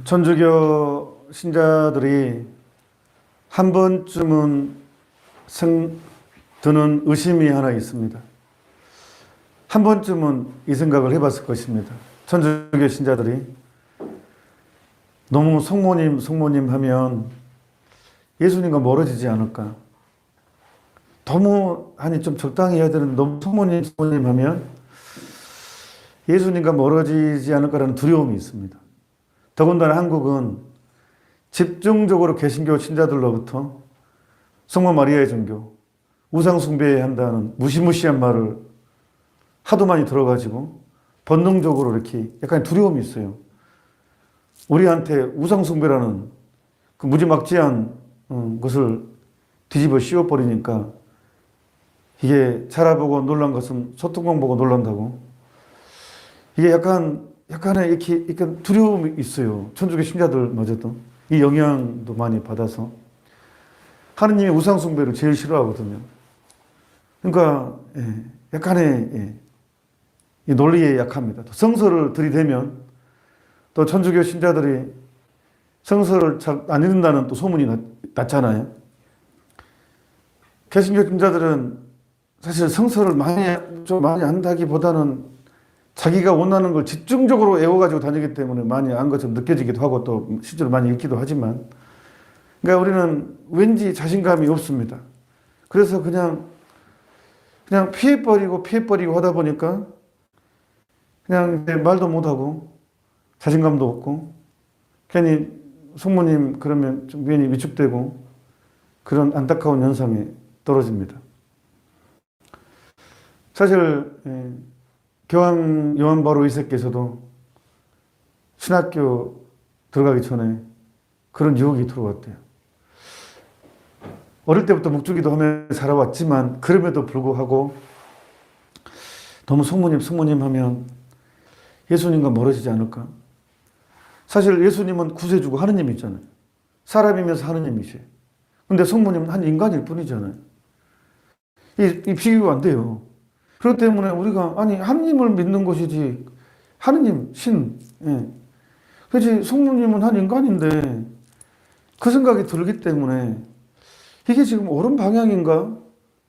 천주교 신자들이 한 번쯤은 드는 의심이 하나 있습니다. 한 번쯤은 이 생각을 해봤을 것입니다. 천주교 신자들이 너무 성모님 하면 예수님과 멀어지지 않을까? 너무 좀 적당히 해야 되는데 너무 성모님 하면 예수님과 멀어지지 않을까라는 두려움이 있습니다. 더군다나 한국은 집중적으로 개신교 신자들로부터 성모 마리아의 종교, 우상 숭배한다는 무시무시한 말을 하도 많이 들어가지고 본능적으로 이렇게 약간 두려움이 있어요. 우리한테 우상 숭배라는 그 무지막지한 것을 뒤집어 씌워버리니까 이게 자라보고 놀란 것은 소뚜껑 보고 놀란다고. 이게 약간의 이렇게 두려움이 있어요. 천주교 신자들마저도. 이 영향도 많이 받아서. 하느님이 우상 숭배를 제일 싫어하거든요. 그러니까, 약간의, 이 논리에 약합니다. 성서를 들이대면 또 천주교 신자들이 성서를 잘 안 읽는다는 또 소문이 났잖아요. 개신교 신자들은 사실 성서를 많이 한다기보다는 자기가 원하는 걸 집중적으로 외워가지고 다니기 때문에 많이 안 것처럼 느껴지기도 하고 또 실제로 많이 읽기도 하지만, 그러니까 우리는 왠지 자신감이 없습니다. 그래서 그냥 피해버리고 하다 보니까 그냥 말도 못하고 자신감도 없고 괜히 성모님 그러면 좀 괜히 위축되고 그런 안타까운 현상이 떨어집니다. 사실 교황 요한 바로 2세께서도 신학교 들어가기 전에 그런 유혹이 들어왔대요. 어릴 때부터 묵주기도 하며 살아왔지만 그럼에도 불구하고 너무 성모님 하면 예수님과 멀어지지 않을까? 사실 예수님은 구세주고 하느님이잖아요. 사람이면서 하느님이세요. 근데 성모님은 한 인간일 뿐이잖아요. 이 비교가 안 돼요. 그렇기 때문에 우리가 하느님을 믿는 것이지 하느님, 신. 그렇지 성모님은 한 인간인데 그 생각이 들기 때문에 이게 지금 옳은 방향인가?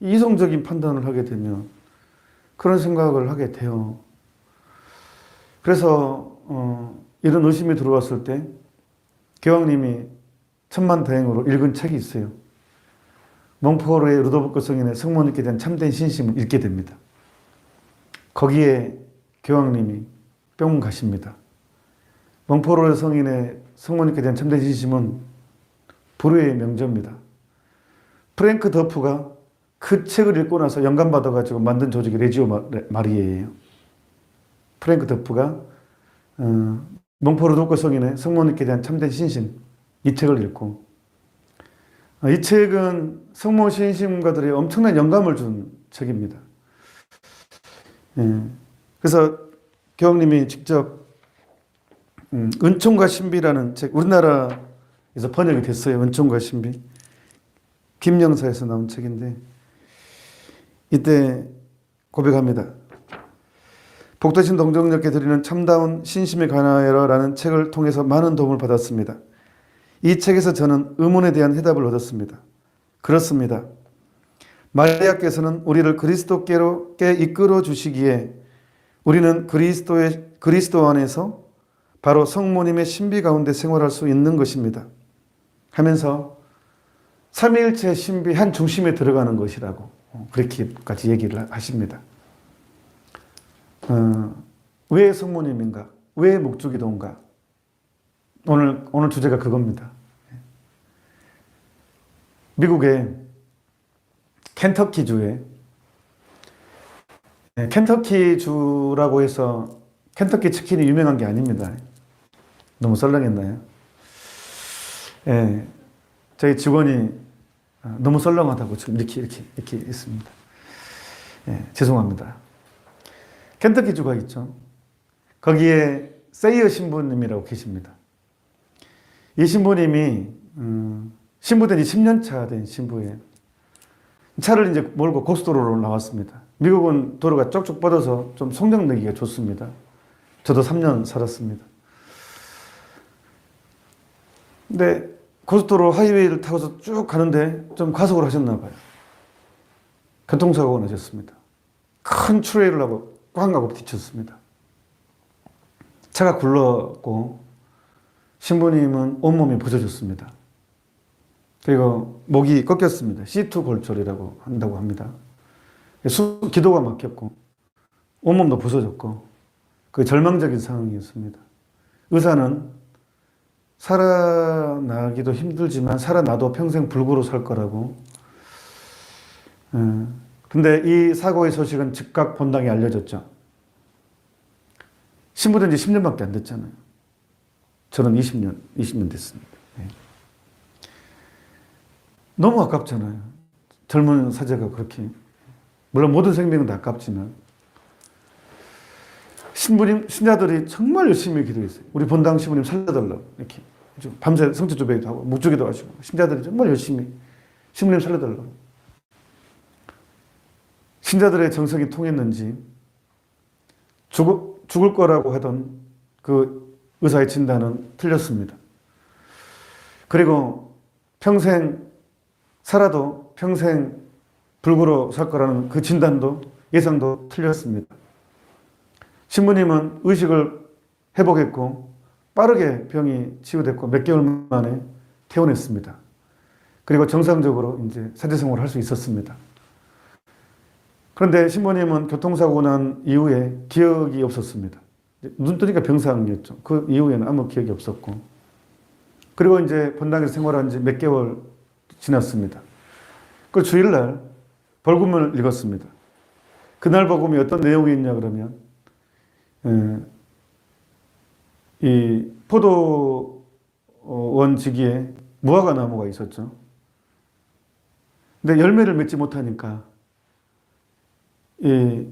이성적인 판단을 하게 되면 그런 생각을 하게 돼요. 그래서 이런 의심이 들어왔을 때 교황님이 천만다행으로 읽은 책이 있어요. 몽포르의 루도비코 성인의 성모님께 대한 참된 신심을 읽게 됩니다. 거기에 교황님이 뿅 가십니다. 몽포르 성인의 성모님께 대한 참된 신심은 불후의 명저입니다. 프랭크 더프가 그 책을 읽고 나서 영감받아가지고 만든 조직이 레지오 마리에예요. 프랭크 더프가 몽포르 루도비코 성인의 성모님께 대한 참된 신심, 이 책을 읽고, 이 책은 성모 신심가들이 엄청난 영감을 준 책입니다. 그래서 교황님이 직접 은총과 신비라는 책, 우리나라에서 번역이 됐어요. 은총과 신비. 김영사에서 나온 책인데 이때 고백합니다. 복되신 동정녀께 드리는 참다운 신심에 관하여라는 책을 통해서 많은 도움을 받았습니다. 이 책에서 저는 의문에 대한 해답을 얻었습니다. 그렇습니다. 마리아께서는 우리를 그리스도께 이끌어 주시기에 우리는 그리스도 안에서 바로 성모님의 신비 가운데 생활할 수 있는 것입니다. 하면서 삼위일체 신비 한 중심에 들어가는 것이라고 그렇게까지 얘기를 하십니다. 왜 성모님인가? 왜 묵주기도인가? 오늘 주제가 그겁니다. 미국의 켄터키주에 켄터키주라고 해서 켄터키 치킨이 유명한 게 아닙니다. 너무 썰렁했나요? 저희 직원이 너무 썰렁하다고 지금 이렇게 있습니다. 죄송합니다. 켄터키주가 있죠. 거기에 세이어 신부님이라고 계십니다. 이 신부님이 신부된 지 10년 차 된 신부예요. 차를 이제 몰고 고속도로로 나왔습니다. 미국은 도로가 쪽쪽 뻗어서 좀 속력 내기가 좋습니다. 저도 3년 살았습니다. 근데 고속도로 하이웨이를 타고서 쭉 가는데 좀 가속을 하셨나 봐요. 교통사고가 나셨습니다. 큰 트레일러하고 꽝 하고 뒤쳤습니다. 차가 굴렀고 신부님은 온몸이 부서졌습니다. 그리고 목이 꺾였습니다. 시트 골절이라고 한다고 합니다. 기도가 막혔고 온몸도 부서졌고 그 절망적인 상황이었습니다. 의사는 살아나기도 힘들지만 살아나도 평생 불구로 살 거라고. 근데 이 사고의 소식은 즉각 본당에 알려졌죠. 신부된 지 10년밖에 안 됐잖아요. 저는 20년 됐습니다. 네. 너무 아깝잖아요. 젊은 사제가 그렇게. 물론 모든 생명은 다 아깝지만. 신부님, 신자들이 정말 열심히 기도했어요. 우리 본당 신부님 살려달라고. 이렇게. 밤새 성체 조배도 하고, 묵주기도 하시고. 신자들이 정말 열심히 신부님 살려달라고. 신자들의 정성이 통했는지 죽을 거라고 하던 그 의사의 진단은 틀렸습니다. 그리고 평생 살아도 평생 불구로 살 거라는 그 진단도 예상도 틀렸습니다. 신부님은 의식을 회복했고 빠르게 병이 치유됐고 몇 개월 만에 퇴원했습니다. 그리고 정상적으로 이제 사제생활을 할 수 있었습니다. 그런데 신부님은 교통사고 난 이후에 기억이 없었습니다. 눈 뜨니까 병상이었죠. 그 이후에는 아무 기억이 없었고. 그리고 이제 본당에서 생활한 지 몇 개월 지났습니다. 그 주일날 벌금을 읽었습니다. 그날 복음이 어떤 내용이 있냐 그러면 이 포도원 지기에 무화과 나무가 있었죠. 근데 열매를 맺지 못하니까 이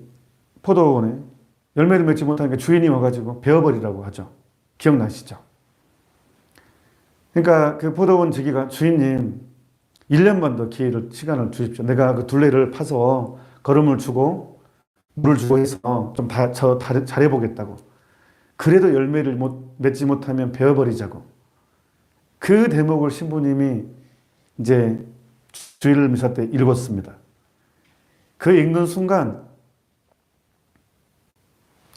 포도원에 열매를 맺지 못하니까 주인이 와가지고 베어버리라고 하죠. 기억나시죠? 그러니까 그 포도원 지기가 주인님 1년만 더 시간을 주십시오. 내가 그 둘레를 파서 거름을 주고 물을 주고 해서 좀 잘해보겠다고. 그래도 열매를 맺지 못하면 베어버리자고. 그 대목을 신부님이 이제 주일 미사 때 읽었습니다. 그 읽는 순간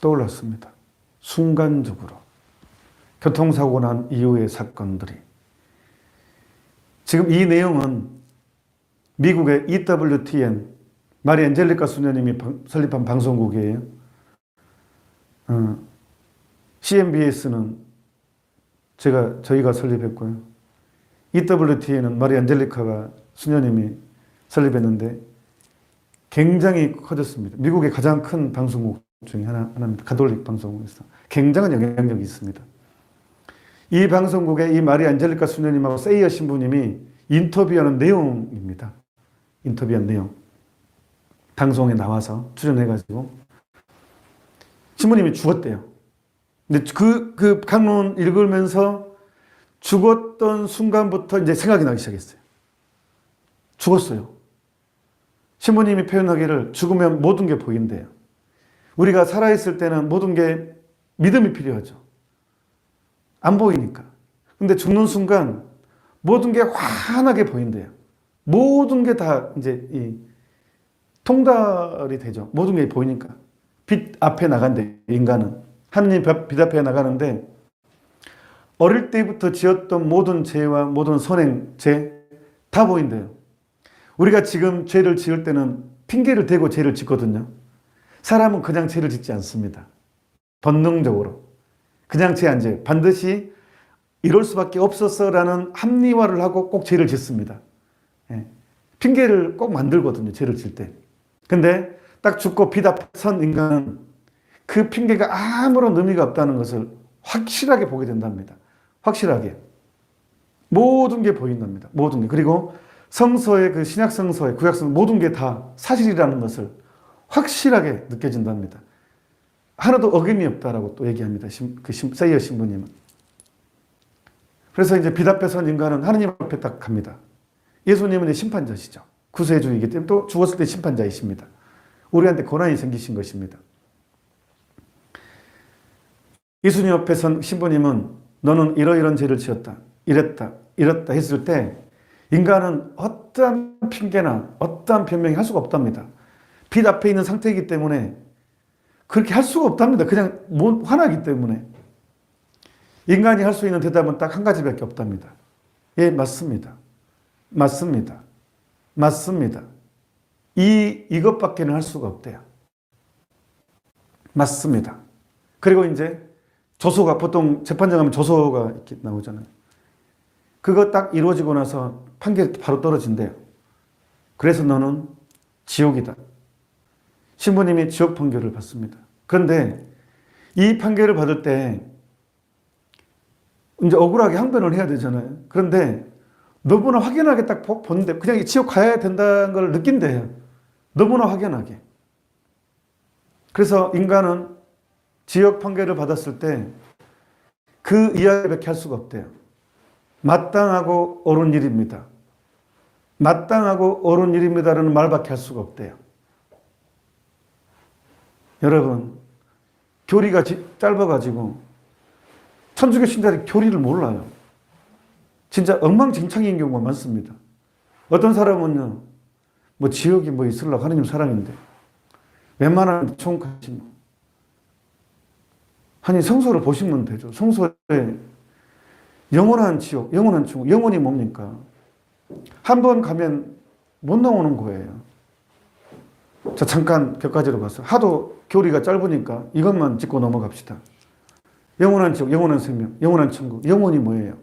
떠올랐습니다. 순간적으로. 교통사고 난 이후의 사건들이. 지금 이 내용은 미국의 EWTN, 마리 엔젤리카 수녀님이 설립한 방송국이에요. CNBS는 저희가 설립했고요. EWTN은 마리 엔젤리카가 수녀님이 설립했는데 굉장히 커졌습니다. 미국의 가장 큰 방송국 중에 하나입니다. 가톨릭 방송국에서. 굉장한 영향력이 있습니다. 이 방송국의 이 마리 안젤리카 수녀님하고 세이어 신부님이 인터뷰하는 내용입니다. 인터뷰한 내용. 방송에 나와서 출연해가지고 신부님이 죽었대요. 근데 그 강론 읽으면서 죽었던 순간부터 이제 생각이 나기 시작했어요. 죽었어요. 신부님이 표현하기를 죽으면 모든 게 보인대요. 우리가 살아있을 때는 모든 게 믿음이 필요하죠. 안 보이니까. 근데 죽는 순간 모든 게 환하게 보인대요. 모든 게 다 이제 통달이 되죠. 모든 게 보이니까. 빛 앞에 나간대, 인간은. 하느님 빛 앞에 나가는데 어릴 때부터 지었던 모든 죄와 모든 선행, 죄 다 보인대요. 우리가 지금 죄를 지을 때는 핑계를 대고 죄를 짓거든요. 사람은 그냥 죄를 짓지 않습니다. 본능적으로. 그냥 죄 안 져요. 반드시 이럴 수밖에 없었어라는 합리화를 하고 꼭 죄를 짓습니다. 예. 핑계를 꼭 만들거든요. 죄를 질 때. 근데 딱 죽고 빛 앞에 선 인간은 그 핑계가 아무런 의미가 없다는 것을 확실하게 보게 된답니다. 확실하게. 모든 게 보인답니다. 모든 게. 그리고 성서의 그 신약 성서의 구약 성서 모든 게 다 사실이라는 것을 확실하게 느껴진답니다. 하나도 어김이 없다라고 또 얘기합니다. 세이어 신부님은. 그래서 이제 빛 앞에 선 인간은 하느님 앞에 딱 갑니다. 예수님은 심판자시죠. 구세주이기 때문에 또 죽었을 때 심판자이십니다. 우리한테 고난이 생기신 것입니다. 예수님 앞에 선 신부님은 너는 이러이러한 죄를 지었다. 이랬다 했을 때 인간은 어떠한 핑계나 어떠한 변명이 할 수가 없답니다. 빛 앞에 있는 상태이기 때문에 그렇게 할 수가 없답니다. 그냥 화나기 때문에. 인간이 할 수 있는 대답은 딱 한 가지밖에 없답니다. 예, 맞습니다. 맞습니다. 맞습니다. 이것밖에는 할 수가 없대요. 맞습니다. 그리고 이제 조소가, 보통 재판장 가면 조소가 이렇게 나오잖아요. 그거 딱 이루어지고 나서 판결이 바로 떨어진대요. 그래서 너는 지옥이다. 신부님이 지옥 판결을 받습니다. 그런데 이 판결을 받을 때 이제 억울하게 항변을 해야 되잖아요. 그런데 너무나 확연하게 딱 보는데 그냥 지옥 가야 된다는 걸 느낀대요. 너무나 확연하게. 그래서 인간은 지옥 판결을 받았을 때 그 이야기밖에 할 수가 없대요. 마땅하고 옳은 일입니다. 마땅하고 옳은 일입니다라는 말밖에 할 수가 없대요. 여러분, 교리가 짧아가지고 천주교 신자들이 교리를 몰라요. 진짜 엉망진창인 경우가 많습니다. 어떤 사람은요, 뭐 지옥이 뭐 있으려고 하느님 사랑인데 웬만하면 총같이 뭐. 아니 성서를 보시면 되죠. 성서에 영원한 지옥, 영원한 천국, 영원이 뭡니까? 한 번 가면 못 나오는 거예요. 자, 잠깐 몇 가지로 가서 하도 교리가 짧으니까 이것만 짚고 넘어갑시다. 영원한 지옥, 영원한 생명, 영원한 천국, 영원이 뭐예요?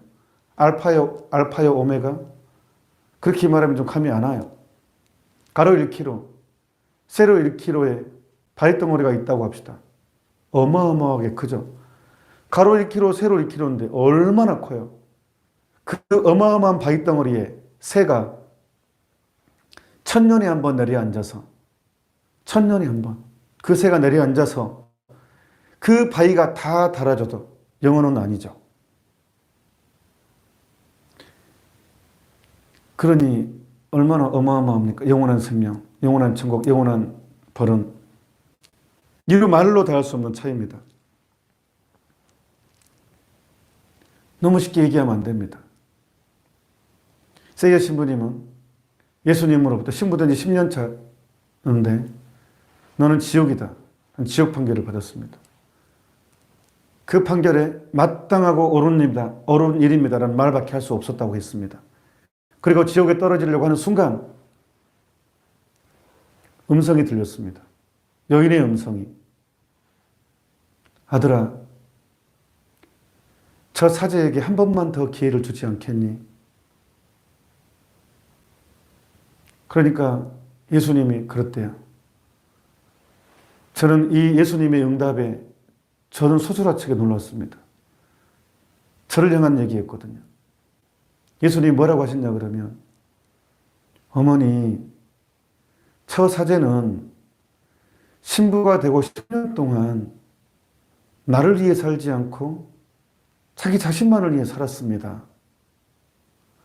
알파요 오메가? 그렇게 말하면 좀 감이 안 와요. 가로 1km, 세로 1km에 바위덩어리가 있다고 합시다. 어마어마하게 크죠. 가로 1km, 세로 1km인데 얼마나 커요. 그 어마어마한 바위덩어리에 새가 1000년에 한 번 내려앉아서 1000년에 한 번 그 새가 내려앉아서 그 바위가 다 닳아져도 영원은 아니죠. 그러니 얼마나 어마어마합니까? 영원한 생명, 영원한 천국, 영원한 벌은 이루 말로 다할 수 없는 차이입니다. 너무 쉽게 얘기하면 안 됩니다. 세이어 신부님은 예수님으로부터 신부된 지 10년 차인데 너는 지옥이다. 지옥 판결을 받았습니다. 그 판결에 마땅하고 옳은 일입니다라는 말밖에 할 수 없었다고 했습니다. 그리고 지옥에 떨어지려고 하는 순간 음성이 들렸습니다. 여인의 음성이. 아들아, 저 사제에게 한 번만 더 기회를 주지 않겠니? 그러니까 예수님이 그랬대요. 저는 이 예수님의 응답에 저는 소스라치게 놀랐습니다. 저를 향한 얘기였거든요. 예수님이 뭐라고 하셨냐 그러면 어머니, 저 사제는 신부가 되고 10년 동안 나를 위해 살지 않고 자기 자신만을 위해 살았습니다.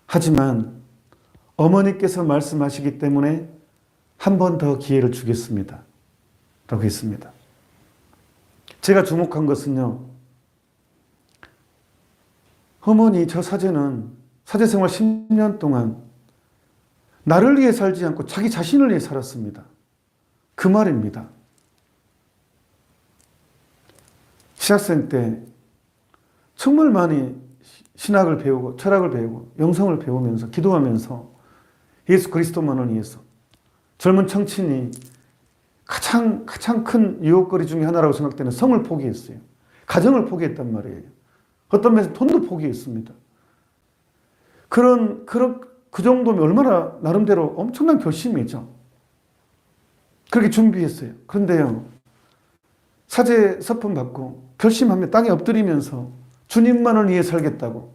하지만 어머니께서 말씀하시기 때문에 한 번 더 기회를 주겠습니다. 라고 했습니다. 제가 주목한 것은요. 어머니, 저 사제는 사제 생활 10년 동안 나를 위해 살지 않고 자기 자신을 위해 살았습니다. 그 말입니다. 신학생 때 정말 많이 신학을 배우고 철학을 배우고 영성을 배우면서 기도하면서 예수 그리스도만을 위해서 젊은 청춘이 가장 큰 유혹거리 중에 하나라고 생각되는 성을 포기했어요. 가정을 포기했단 말이에요. 어떤 면에서 돈도 포기했습니다. 그 정도면 얼마나 나름대로 엄청난 결심이죠. 그렇게 준비했어요. 그런데요, 사제 서품 받고 결심하며 땅에 엎드리면서 주님만을 위해 살겠다고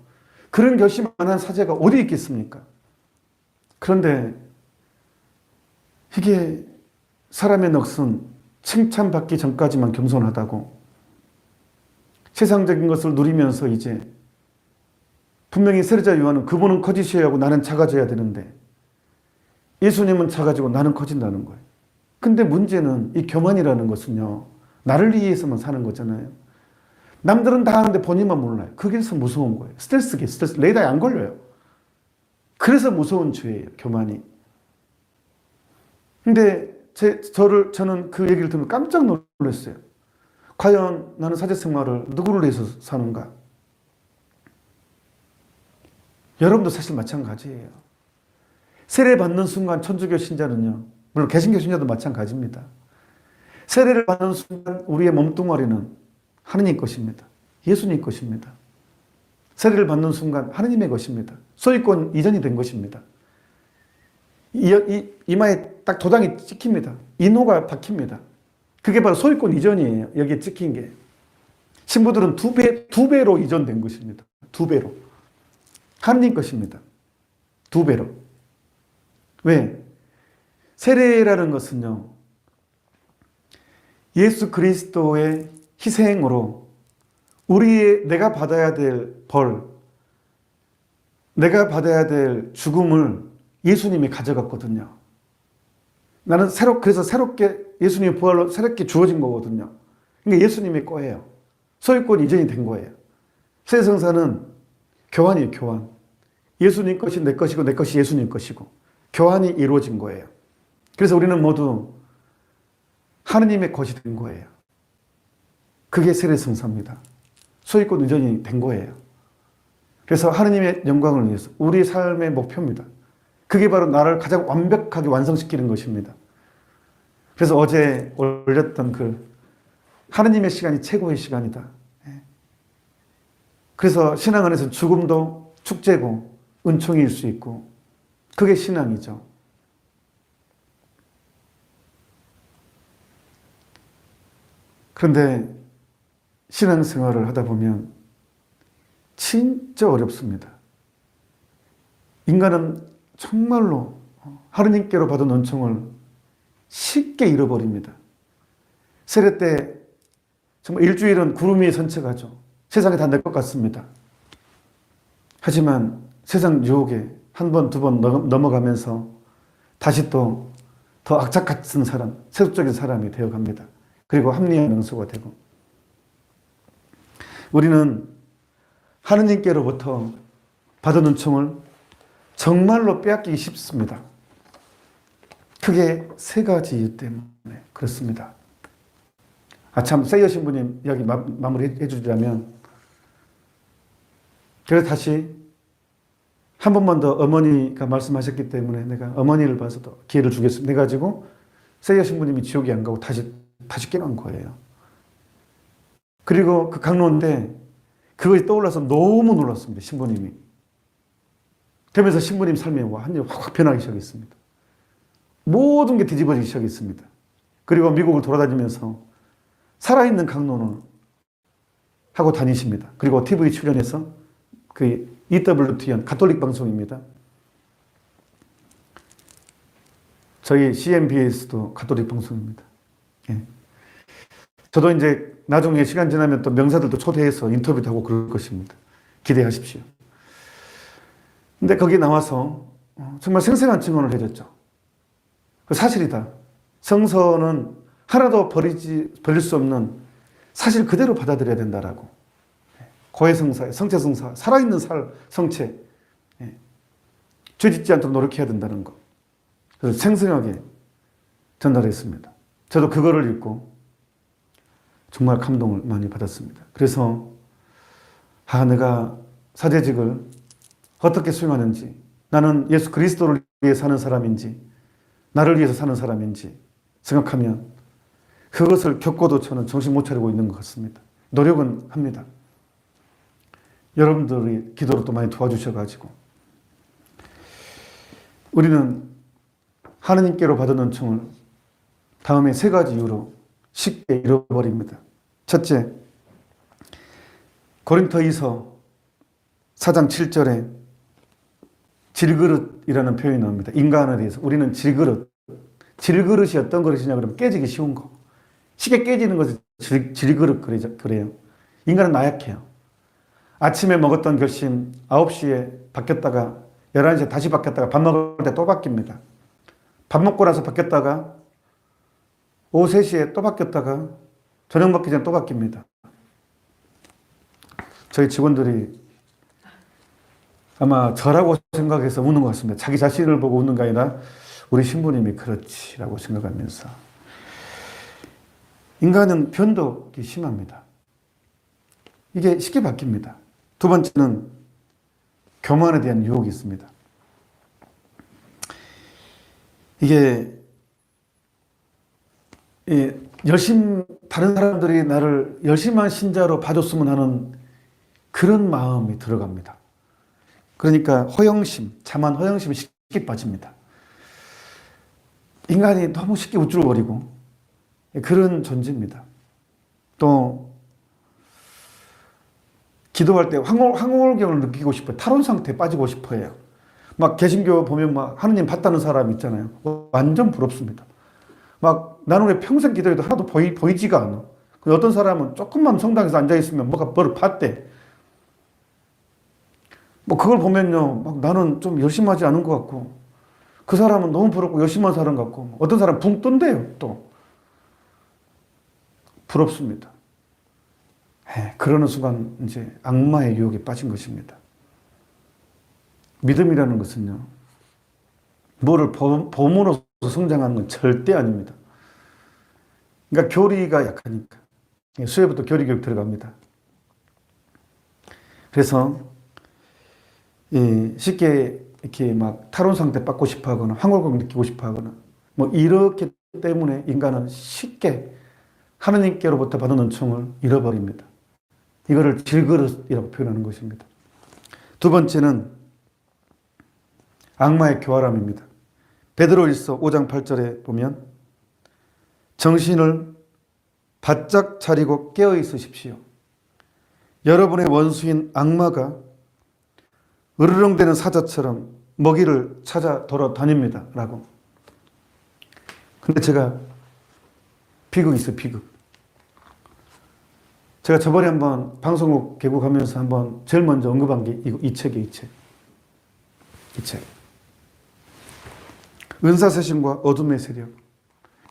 그런 결심 안 한 사제가 어디 있겠습니까? 그런데 이게 사람의 넋은 칭찬받기 전까지만 겸손하다고 세상적인 것을 누리면서 이제 분명히 세례자 요한은 그분은 커지셔야 하고 나는 작아져야 되는데 예수님은 작아지고 나는 커진다는 거예요. 근데 문제는 이 교만이라는 것은요, 나를 위해서만 사는 거잖아요. 남들은 다 하는데 본인만 몰라요. 그게서 무서운 거예요. 스트레스. 레이더에 안 걸려요. 그래서 무서운 죄예요, 교만이. 근데 저는 그 얘기를 들으면 깜짝 놀랐어요. 과연 나는 사제생활을 누구를 위해서 사는가? 여러분도 사실 마찬가지예요. 세례 받는 순간 천주교 신자는요, 물론 개신교 신자도 마찬가지입니다. 세례를 받는 순간 우리의 몸뚱아리는 하느님 것입니다. 예수님 것입니다. 세례를 받는 순간 하느님의 것입니다. 소유권 이전이 된 것입니다. 이마에 딱 도장이 찍힙니다. 인호가 박힙니다. 그게 바로 소유권 이전이에요. 여기에 찍힌 게. 신부들은 두 배로 이전된 것입니다. 두 배로. 하느님 것입니다. 두 배로. 왜? 세례라는 것은요, 예수 그리스도의 희생으로 내가 받아야 될 벌, 내가 받아야 될 죽음을 예수님이 가져갔거든요. 나는 그래서 새롭게 예수님의 부활로 새롭게 주어진 거거든요. 그러니까 예수님의 거예요. 소유권 이전이 된 거예요. 세성사는 교환이에요, 교환. 예수님 것이 내 것이고 내 것이 예수님 것이고 교환이 이루어진 거예요. 그래서 우리는 모두 하느님의 것이 된 거예요. 그게 세례성사입니다. 소유권 이전이 된 거예요. 그래서 하느님의 영광을 위해서 우리 삶의 목표입니다. 그게 바로 나를 가장 완벽하게 완성시키는 것입니다. 그래서 어제 올렸던 하느님의 시간이 최고의 시간이다. 그래서 신앙 안에서는 죽음도 축제고 은총일 수 있고 그게 신앙이죠. 그런데 신앙생활을 하다 보면 진짜 어렵습니다. 인간은 정말로 하느님께로 받은 은총을 쉽게 잃어버립니다. 세례 때 정말 일주일은 구름 위에 산책하죠. 세상이 다 내 것 같습니다. 하지만 세상 유혹에 한 번, 두 번 넘어가면서 다시 또 더 악착 같은 사람, 세속적인 사람이 되어갑니다. 그리고 합리화 명수가 되고. 우리는 하느님께로부터 받은 은총을 정말로 빼앗기기 쉽습니다. 크게 세 가지 이유 때문에 그렇습니다. 참, 세이어 신부님 이야기 마무리 해주자면, 그래서 다시 한 번만 더 어머니가 말씀하셨기 때문에 내가 어머니를 봐서도 기회를 주겠습니다. 해가지고 세이어 신부님이 지옥에 안 가고 다시 깨어난 거예요. 그리고 그 강론인데 그것이 떠올라서 너무 놀랐습니다. 신부님이. 그러면서 신부님 삶이 완전히 확 변하기 시작했습니다. 모든 게 뒤집어지기 시작했습니다. 그리고 미국을 돌아다니면서 살아있는 강론을 하고 다니십니다. 그리고 TV 출연해서 그 EWTN 가톨릭 방송입니다. 저희 CNBS도 가톨릭 방송입니다. 예. 저도 이제 나중에 시간 지나면 또 명사들도 초대해서 인터뷰도 하고 그럴 것입니다. 기대하십시오. 근데 거기 나와서 정말 생생한 증언을 해줬죠. 그 사실이다. 성서는 하나도 버릴 수 없는 사실 그대로 받아들여야 된다라고. 고해성사, 성체성사, 살아있는 성체. 죄 짓지 않도록 노력해야 된다는 거. 그래서 생생하게 전달했습니다. 저도 그거를 읽고 정말 감동을 많이 받았습니다. 그래서 내가 사제직을 어떻게 수행하는지, 나는 예수 그리스도를 위해 사는 사람인지, 나를 위해서 사는 사람인지 생각하면 그것을 겪고도 저는 정신 못 차리고 있는 것 같습니다. 노력은 합니다. 여러분들이 기도로 또 많이 도와주셔가지고 우리는 하느님께로 받은 은총을 다음에 세 가지 이유로 쉽게 잃어버립니다. 첫째, 고린토이서 4장 7절에 질그릇이라는 표현이 나옵니다. 인간에 대해서 우리는 질그릇이 어떤 그릇이냐 그러면 깨지기 쉬운 거. 쉽게 깨지는 것을 질그릇 그래요. 인간은 나약해요. 아침에 먹었던 결심 9시에 바뀌었다가 11시에 다시 바뀌었다가 밥 먹을 때 또 바뀝니다. 밥 먹고 나서 바뀌었다가 오후 3시에 또 바뀌었다가 저녁 먹기 전에 또 바뀝니다. 저희 직원들이 아마 저라고 생각해서 웃는 것 같습니다. 자기 자신을 보고 웃는 게 아니라 우리 신부님이 그렇지라고 생각하면서. 인간은 변덕이 심합니다. 이게 쉽게 바뀝니다. 두 번째는 교만에 대한 유혹이 있습니다. 이게 다른 사람들이 나를 열심한 신자로 봐줬으면 하는 그런 마음이 들어갑니다. 그러니까 허영심, 자만 허영심이 쉽게 빠집니다. 인간이 너무 쉽게 우쭐거리고 그런 존재입니다. 또 기도할 때 황홀경을 느끼고 싶어요. 탈원 상태에 빠지고 싶어요. 막 개신교 보면 막 하느님 봤다는 사람 있잖아요. 완전 부럽습니다. 막 나는 왜 평생 기도해도 하나도 보이지가 않아. 어떤 사람은 조금만 성당에서 앉아있으면 뭐를 봤대. 뭐 그걸 보면요, 막 나는 좀 열심히 하지 않은 것 같고, 그 사람은 너무 부럽고 열심히 한 사람 같고, 어떤 사람은 붕 뜬대요, 또. 부럽습니다. 그러는 순간 이제 악마의 유혹에 빠진 것입니다. 믿음이라는 것은요, 뭐를 범으로써 성장하는 건 절대 아닙니다. 그러니까 교리가 약하니까. 수요부터 교리 교육 들어갑니다. 그래서 쉽게 이렇게 막 탈원 상태 받고 싶어 하거나 황홀감 느끼고 싶어 하거나 뭐 이렇기 때문에 인간은 쉽게 하느님께로부터 받은 은총을 잃어버립니다. 이거를 질그릇이라고 표현하는 것입니다. 두 번째는 악마의 교활함입니다. 베드로일서 5장 8절에 보면 정신을 바짝 차리고 깨어 있으십시오. 여러분의 원수인 악마가 으르렁대는 사자처럼 먹이를 찾아 돌아다닙니다. 라고. 근데 제가 비극이 있어요. 비극. 제가 저번에 한번 방송국 개국하면서 한번 제일 먼저 언급한 게 이 책이에요. 이 책. 은사세신과 어둠의 세력.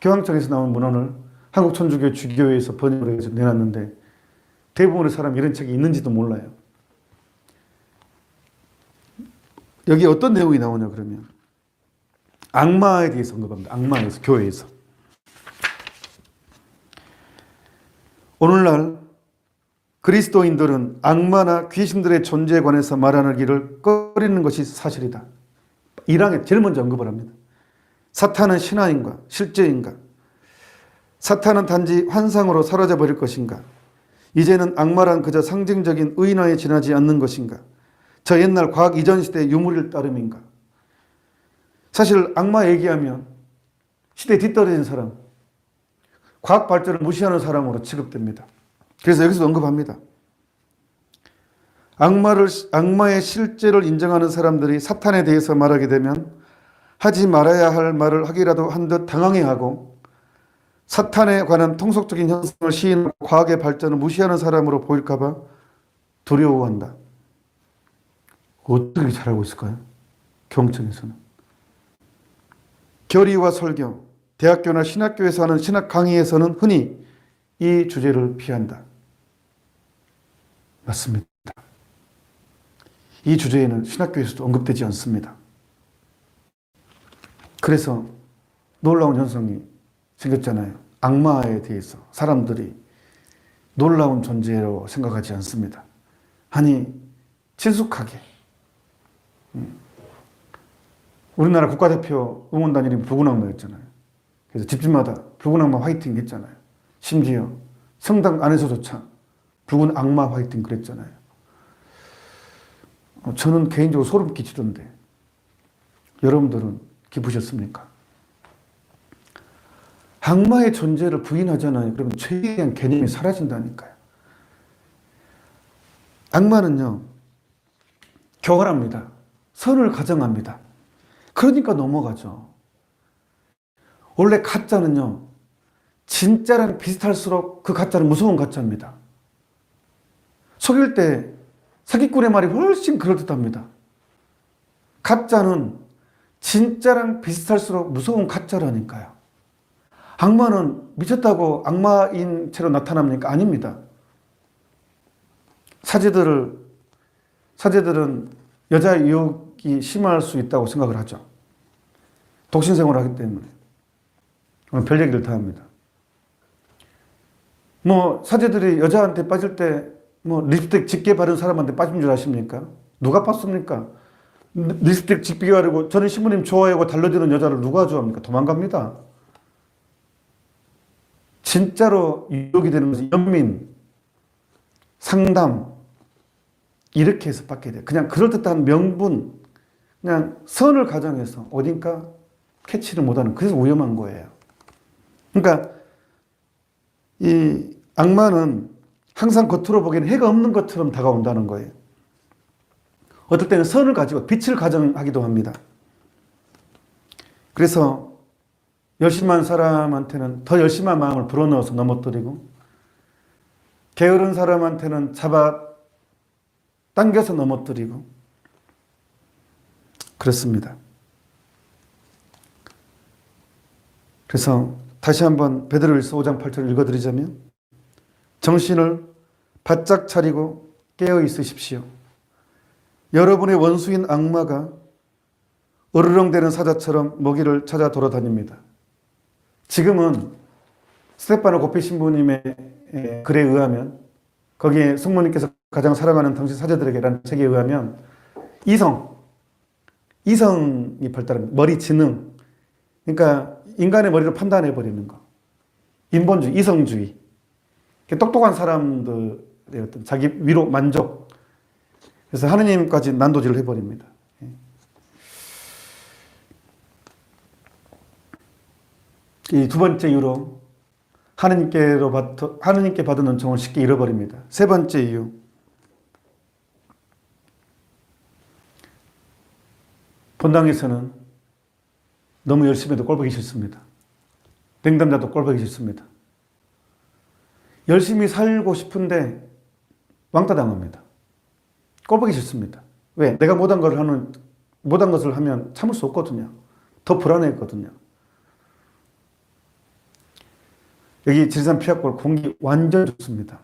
교황청에서 나온 문헌을 한국천주교 주교회에서 번역을 해서 내놨는데 대부분의 사람이 이런 책이 있는지도 몰라요. 여기 어떤 내용이 나오냐 그러면 악마에 대해서 언급합니다. 악마에서, 교회에서. 오늘날 그리스도인들은 악마나 귀신들의 존재에 관해서 말하기를 꺼리는 것이 사실이다. 1항에 제일 먼저 언급을 합니다. 사탄은 신화인가 실제인가? 사탄은 단지 환상으로 사라져버릴 것인가? 이제는 악마란 그저 상징적인 의인화에 지나지 않는 것인가? 저 옛날 과학 이전 시대의 유물일 따름인가? 사실 악마 얘기하면 시대에 뒤떨어진 사람, 과학 발전을 무시하는 사람으로 취급됩니다. 그래서 여기서 언급합니다. 악마의 실제를 인정하는 사람들이 사탄에 대해서 말하게 되면 하지 말아야 할 말을 하기라도 한 듯 당황해하고 사탄에 관한 통속적인 현상을 시인하고 과학의 발전을 무시하는 사람으로 보일까 봐 두려워한다. 어떻게 잘하고 있을까요? 교황청에서는. 교리와 설교, 대학교나 신학교에서 하는 신학 강의에서는 흔히 이 주제를 피한다. 맞습니다. 이 주제에는 신학교에서도 언급되지 않습니다. 그래서 놀라운 현상이 생겼잖아요. 악마에 대해서 사람들이 놀라운 존재로 생각하지 않습니다. 아니, 친숙하게. 우리나라 국가대표 응원단 이름이 붉은 악마였잖아요. 그래서 집집마다 붉은 악마 화이팅 했잖아요. 심지어 성당 안에서조차 붉은 악마 화이팅 그랬잖아요. 저는 개인적으로 소름 끼치던데 여러분들은 기쁘셨습니까? 악마의 존재를 부인하잖아요. 그러면 죄에 대한 개념이 사라진다니까요. 악마는요, 교활합니다. 선을 가정합니다. 그러니까 넘어가죠. 원래 가짜는요, 진짜랑 비슷할수록 그 가짜는 무서운 가짜입니다. 속일 때 사기꾼의 말이 훨씬 그럴듯합니다. 가짜는 진짜랑 비슷할수록 무서운 가짜라니까요. 악마는 미쳤다고 악마인 채로 나타납니까? 아닙니다. 사제들은 여자 유혹이 심할 수 있다고 생각을 하죠. 독신 생활을 하기 때문에. 별 얘기를 다 합니다. 사제들이 여자한테 빠질 때 립스틱 짙게 바른 사람한테 빠진 줄 아십니까? 누가 봤습니까? 립스틱 짙게 바르고 저는 신부님 좋아하고 달라지는 여자를 누가 좋아합니까? 도망갑니다. 진짜로 유혹이 되는 것은 연민, 상담 이렇게 해서 받게 돼요. 그냥 그럴듯한 명분, 그냥 선을 가정해서 어딘가 캐치를 못하는, 그래서 위험한 거예요. 그러니까 이 악마는 항상 겉으로 보기에는 해가 없는 것처럼 다가온다는 거예요. 어떨 때는 선을 가지고 빛을 가정하기도 합니다. 그래서 열심한 사람한테는 더 열심한 마음을 불어넣어서 넘어뜨리고, 게으른 사람한테는 잡아 당겨서 넘어뜨리고, 그렇습니다. 그래서 다시 한번 베드로일서 5장 8절을 읽어드리자면, 정신을 바짝 차리고 깨어 있으십시오. 여러분의 원수인 악마가 으르렁대는 사자처럼 먹이를 찾아 돌아다닙니다. 지금은 스테파노 고피 신부님의 글에 의하면, 거기에 성모님께서 가장 사랑하는 당신 사제들에게라는 책에 의하면 이성이 발달합니다. 머리 지능. 그러니까 인간의 머리로 판단해 버리는 거. 인본주의, 이성주의. 똑똑한 사람들의 어떤 자기 위로 만족. 그래서 하느님까지 난도질을 해버립니다. 이 두 번째 이유로 하느님께 받은 은총을 쉽게 잃어버립니다. 세 번째 이유. 본당에서는 너무 열심히 해도 꼴보기 싫습니다. 냉담자도 꼴보기 싫습니다. 열심히 살고 싶은데 왕따 당합니다. 꼴보기 싫습니다. 왜? 내가 못한 것을 하면 참을 수 없거든요. 더 불안했거든요. 여기 지리산 피아골 공기 완전 좋습니다.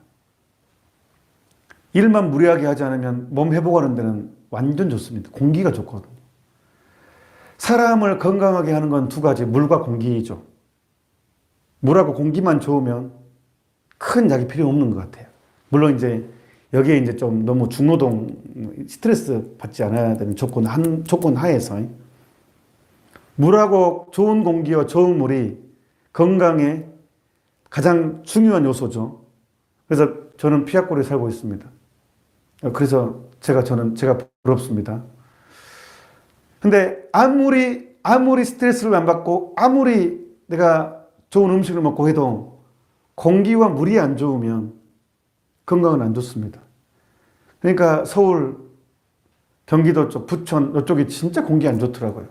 일만 무리하게 하지 않으면 몸 회복하는 데는 완전 좋습니다. 공기가 좋거든요. 사람을 건강하게 하는 건 두 가지, 물과 공기이죠. 물하고 공기만 좋으면 큰 약이 필요 없는 것 같아요. 물론 이제 여기에 이제 좀 너무 중노동, 스트레스 받지 않아야 되는 조건 하에서 물하고 좋은 공기와 좋은 물이 건강에 가장 중요한 요소죠. 그래서 저는 피아골에 살고 있습니다. 그래서 제가 부럽습니다. 근데 아무리 스트레스를 안 받고 아무리 내가 좋은 음식을 먹고 해도 공기와 물이 안 좋으면 건강은 안 좋습니다. 그러니까 서울, 경기도 쪽, 부천 이쪽이 진짜 공기 안 좋더라고요.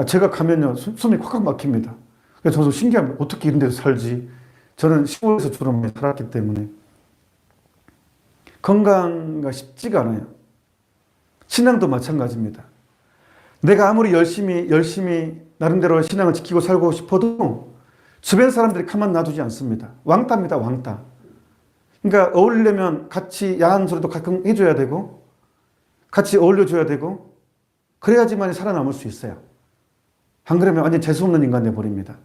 제가 가면요 숨이 콱콱 막힙니다. 그래서 저도 신기합니다. 어떻게 이런 데서 살지? 저는 시골에서 주로 많이 살았기 때문에 건강가 쉽지가 않아요. 신앙도 마찬가지입니다. 내가 아무리 열심히 나름대로 신앙을 지키고 살고 싶어도 주변 사람들이 가만 놔두지 않습니다. 왕따입니다, 왕따. 그러니까 어울리려면 같이 야한 소리도 가끔 해줘야 되고 같이 어울려줘야 되고 그래야지만 살아남을 수 있어요. 안 그러면 완전 재수없는 인간 돼버립니다.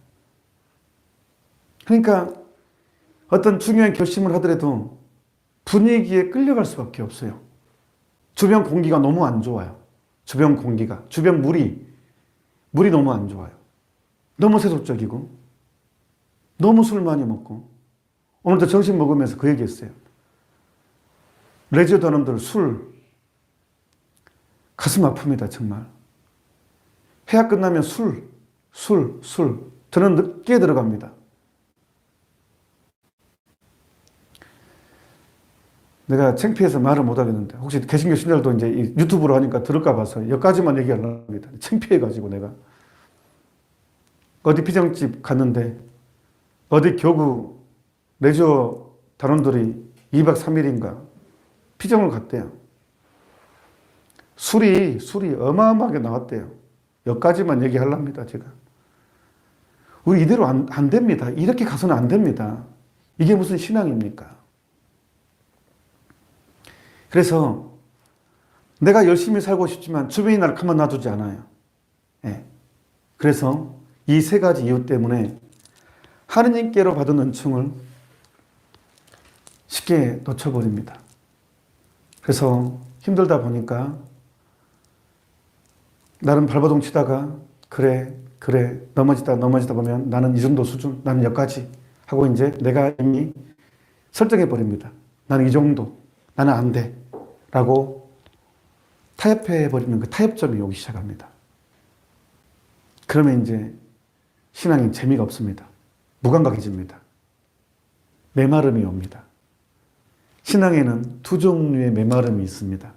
그러니까 어떤 중요한 결심을 하더라도 분위기에 끌려갈 수밖에 없어요. 주변 공기가 너무 안 좋아요. 주변 물이 너무 안 좋아요. 너무 세속적이고 너무 술 많이 먹고 오늘도 점심 먹으면서 그 얘기했어요. 레지오 단원들 술 가슴 아픕니다. 정말. 회학 끝나면 술. 저는 늦게 들어갑니다. 내가 창피해서 말을 못 하겠는데 혹시 개신교 신자들도 이제 유튜브로 하니까 들을까 봐서 여기까지만 얘기하려고 합니다. 창피해가지고 내가 어디 피장집 갔는데 어디 교구 레지오 단원들이 2박 3일인가 피정을 갔대요. 술이 어마어마하게 나왔대요. 여기까지만 얘기하랍니다. 제가. 우리 이대로 안 됩니다. 이렇게 가서는 안 됩니다. 이게 무슨 신앙입니까? 그래서 내가 열심히 살고 싶지만 주변이 날 가만 놔두지 않아요. 예. 그래서 이 세 가지 이유 때문에 하느님께로 받은 은총을 쉽게 놓쳐버립니다. 그래서 힘들다 보니까 나름 발버둥 치다가 그래 넘어지다 보면 나는 이 정도 수준, 나는 여기까지 하고 이제 내가 이미 설정해 버립니다. 나는 이 정도, 나는 안 돼 라고 타협해 버리는 그 타협점이 오기 시작합니다. 그러면 이제 신앙이 재미가 없습니다. 무감각해집니다. 메마름이 옵니다. 신앙에는 두 종류의 메마름이 있습니다.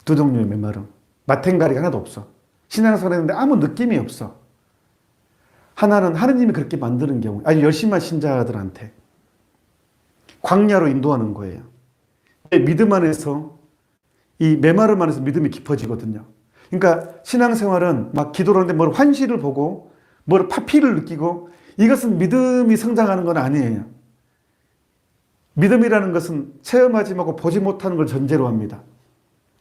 두 종류의 메마름. 마탱가리가 하나도 없어. 신앙생활 했는데 아무 느낌이 없어. 하나는 하느님이 그렇게 만드는 경우, 아주 열심한 신자들한테 광야로 인도하는 거예요. 믿음 안에서, 이 메마름 안에서 믿음이 깊어지거든요. 그러니까 신앙생활은 막 기도를 하는데 뭘 환시를 보고 뭘 파피를 느끼고 이것은 믿음이 성장하는 건 아니에요. 믿음이라는 것은 체험하지 못하고 보지 못하는 걸 전제로 합니다.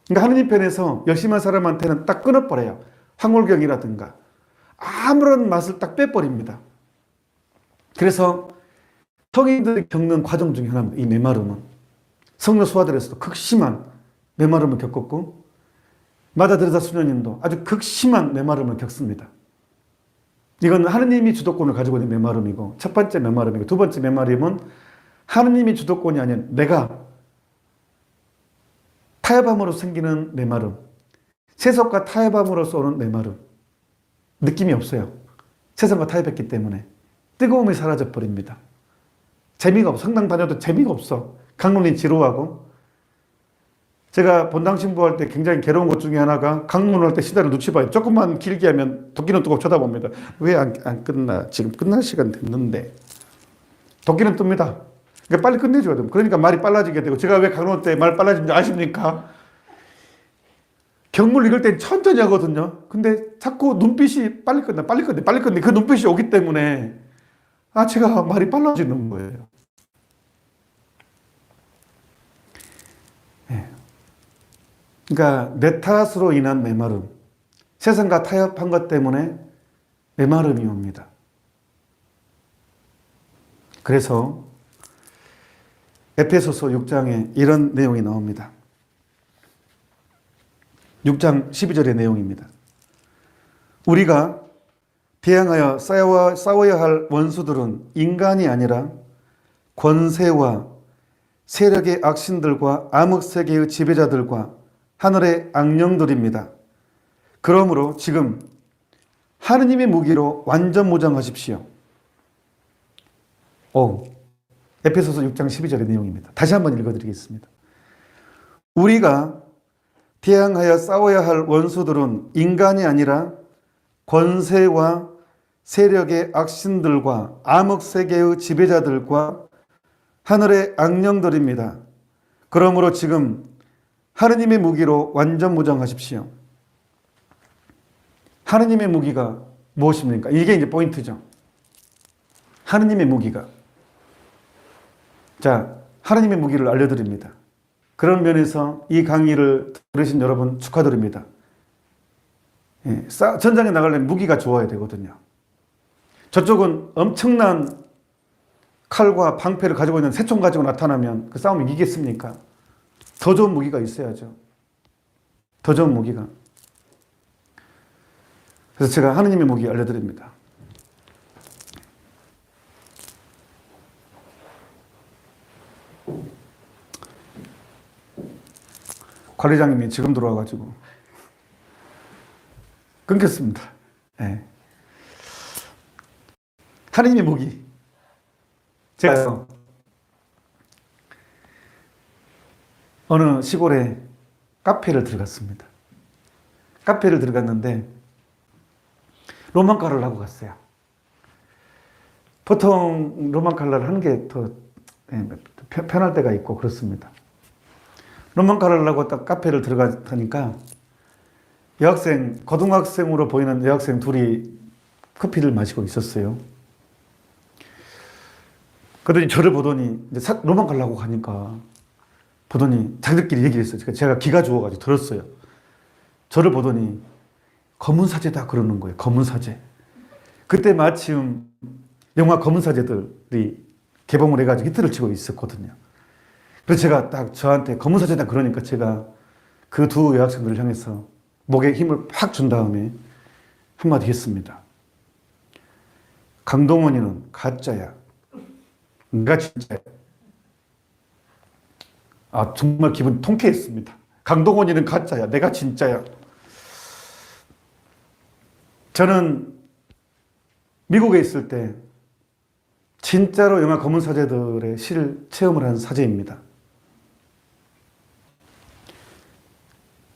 그러니까 하느님 편에서 열심한 사람한테는 딱 끊어버려요. 황홀경이라든가 아무런 맛을 딱 빼버립니다. 그래서 성인들이 겪는 과정 중에 하나입니다. 이 메마름은. 성령 수하들에서도 극심한 메마름을 겪었고 마다 드레사 수녀님도 아주 극심한 메마름을 겪습니다. 이건 하느님이 주도권을 가지고 있는 메마름이고 첫 번째 메마름이고 두 번째 메마름은 하느님이 주도권이 아닌 내가 타협함으로 생기는 메마름, 세속과 타협함으로써 오는 메마름. 느낌이 없어요. 세상과 타협했기 때문에 뜨거움이 사라져 버립니다. 재미가 없어. 성당 다녀도 재미가 없어. 강론이 지루하고. 제가 본당 신부할 때 굉장히 괴로운 것 중에 하나가 강론을 할 때 시간을 눈치 봐요. 조금만 길게 하면 도끼는 뜨고 쳐다봅니다. 왜 안 끝나? 지금 끝날 시간 됐는데. 도끼는 뜹니다. 그러니까 빨리 끝내줘야 돼요. 그러니까 말이 빨라지게 되고, 제가 왜 강론 때 말 빨라진지 아십니까? 경물 읽을 땐 천천히 하거든요. 근데 자꾸 눈빛이 빨리 끝내. 그 눈빛이 오기 때문에 제가 말이 빨라지는 거예요. 네. 그러니까 내 탓으로 인한 메마름, 세상과 타협한 것 때문에 메마름이 옵니다. 그래서 에페소서 6장에 이런 내용이 나옵니다. 6장 12절의 내용입니다. 우리가 대항하여 싸워야 할 원수들은 인간이 아니라 권세와 세력의 악신들과 암흑세계의 지배자들과 하늘의 악령들입니다. 그러므로 지금 하느님의 무기로 완전 무장하십시오. 에페소서 6장 12절의 내용입니다. 다시 한번 읽어드리겠습니다. 우리가 대항하여 싸워야 할 원수들은 인간이 아니라 권세와 세력의 악신들과 암흑세계의 지배자들과 하늘의 악령들입니다. 그러므로 지금 하느님의 무기로 완전 무장하십시오. 하느님의 무기가 무엇입니까? 이게 이제 포인트죠. 하느님의 무기가. 자, 하느님의 무기를 알려드립니다. 그런 면에서 이 강의를 들으신 여러분 축하드립니다. 전장에 나가려면 무기가 좋아야 되거든요. 저쪽은 엄청난 칼과 방패를 가지고 있는 새총 가지고 나타나면 그 싸움 이기겠습니까? 더 좋은 무기가 있어야죠. 더 좋은 무기가. 그래서 제가 하느님의 무기 알려드립니다. 관리장님이 지금 들어와가지고 끊겼습니다. 네. 하느님의 무기. 제가 어느 시골에 카페를 들어갔습니다. 카페를 들어갔는데 로만 칼라를 하고 갔어요. 보통 로만 칼라를 하는 게 더 편할 때가 있고 그렇습니다. 로만 칼라를 하고 딱 카페를 들어가니까 여학생, 고등학생으로 보이는 여학생 둘이 커피를 마시고 있었어요. 그러더니 저를 보더니 이제 로만 가려고 가니까 보더니 자기들끼리 얘기를 했어요. 제가 기가 죽어가지고 들었어요. 저를 보더니 검은 사제다 그러는 거예요. 검은 사제. 그때 마침 영화 검은 사제들이 개봉을 해가지고 히트를 치고 있었거든요. 그래서 제가 딱 저한테 검은 사제다 그러니까 제가 그 두 여학생들을 향해서 목에 힘을 팍 준 다음에 한마디 했습니다. 강동원이는 가짜야. 내가 진짜야. 아, 정말 기분 통쾌했습니다. 강동원이는 가짜야. 내가 진짜야. 저는 미국에 있을 때 진짜로 영화 검은 사제들의 실 체험을 한 사제입니다.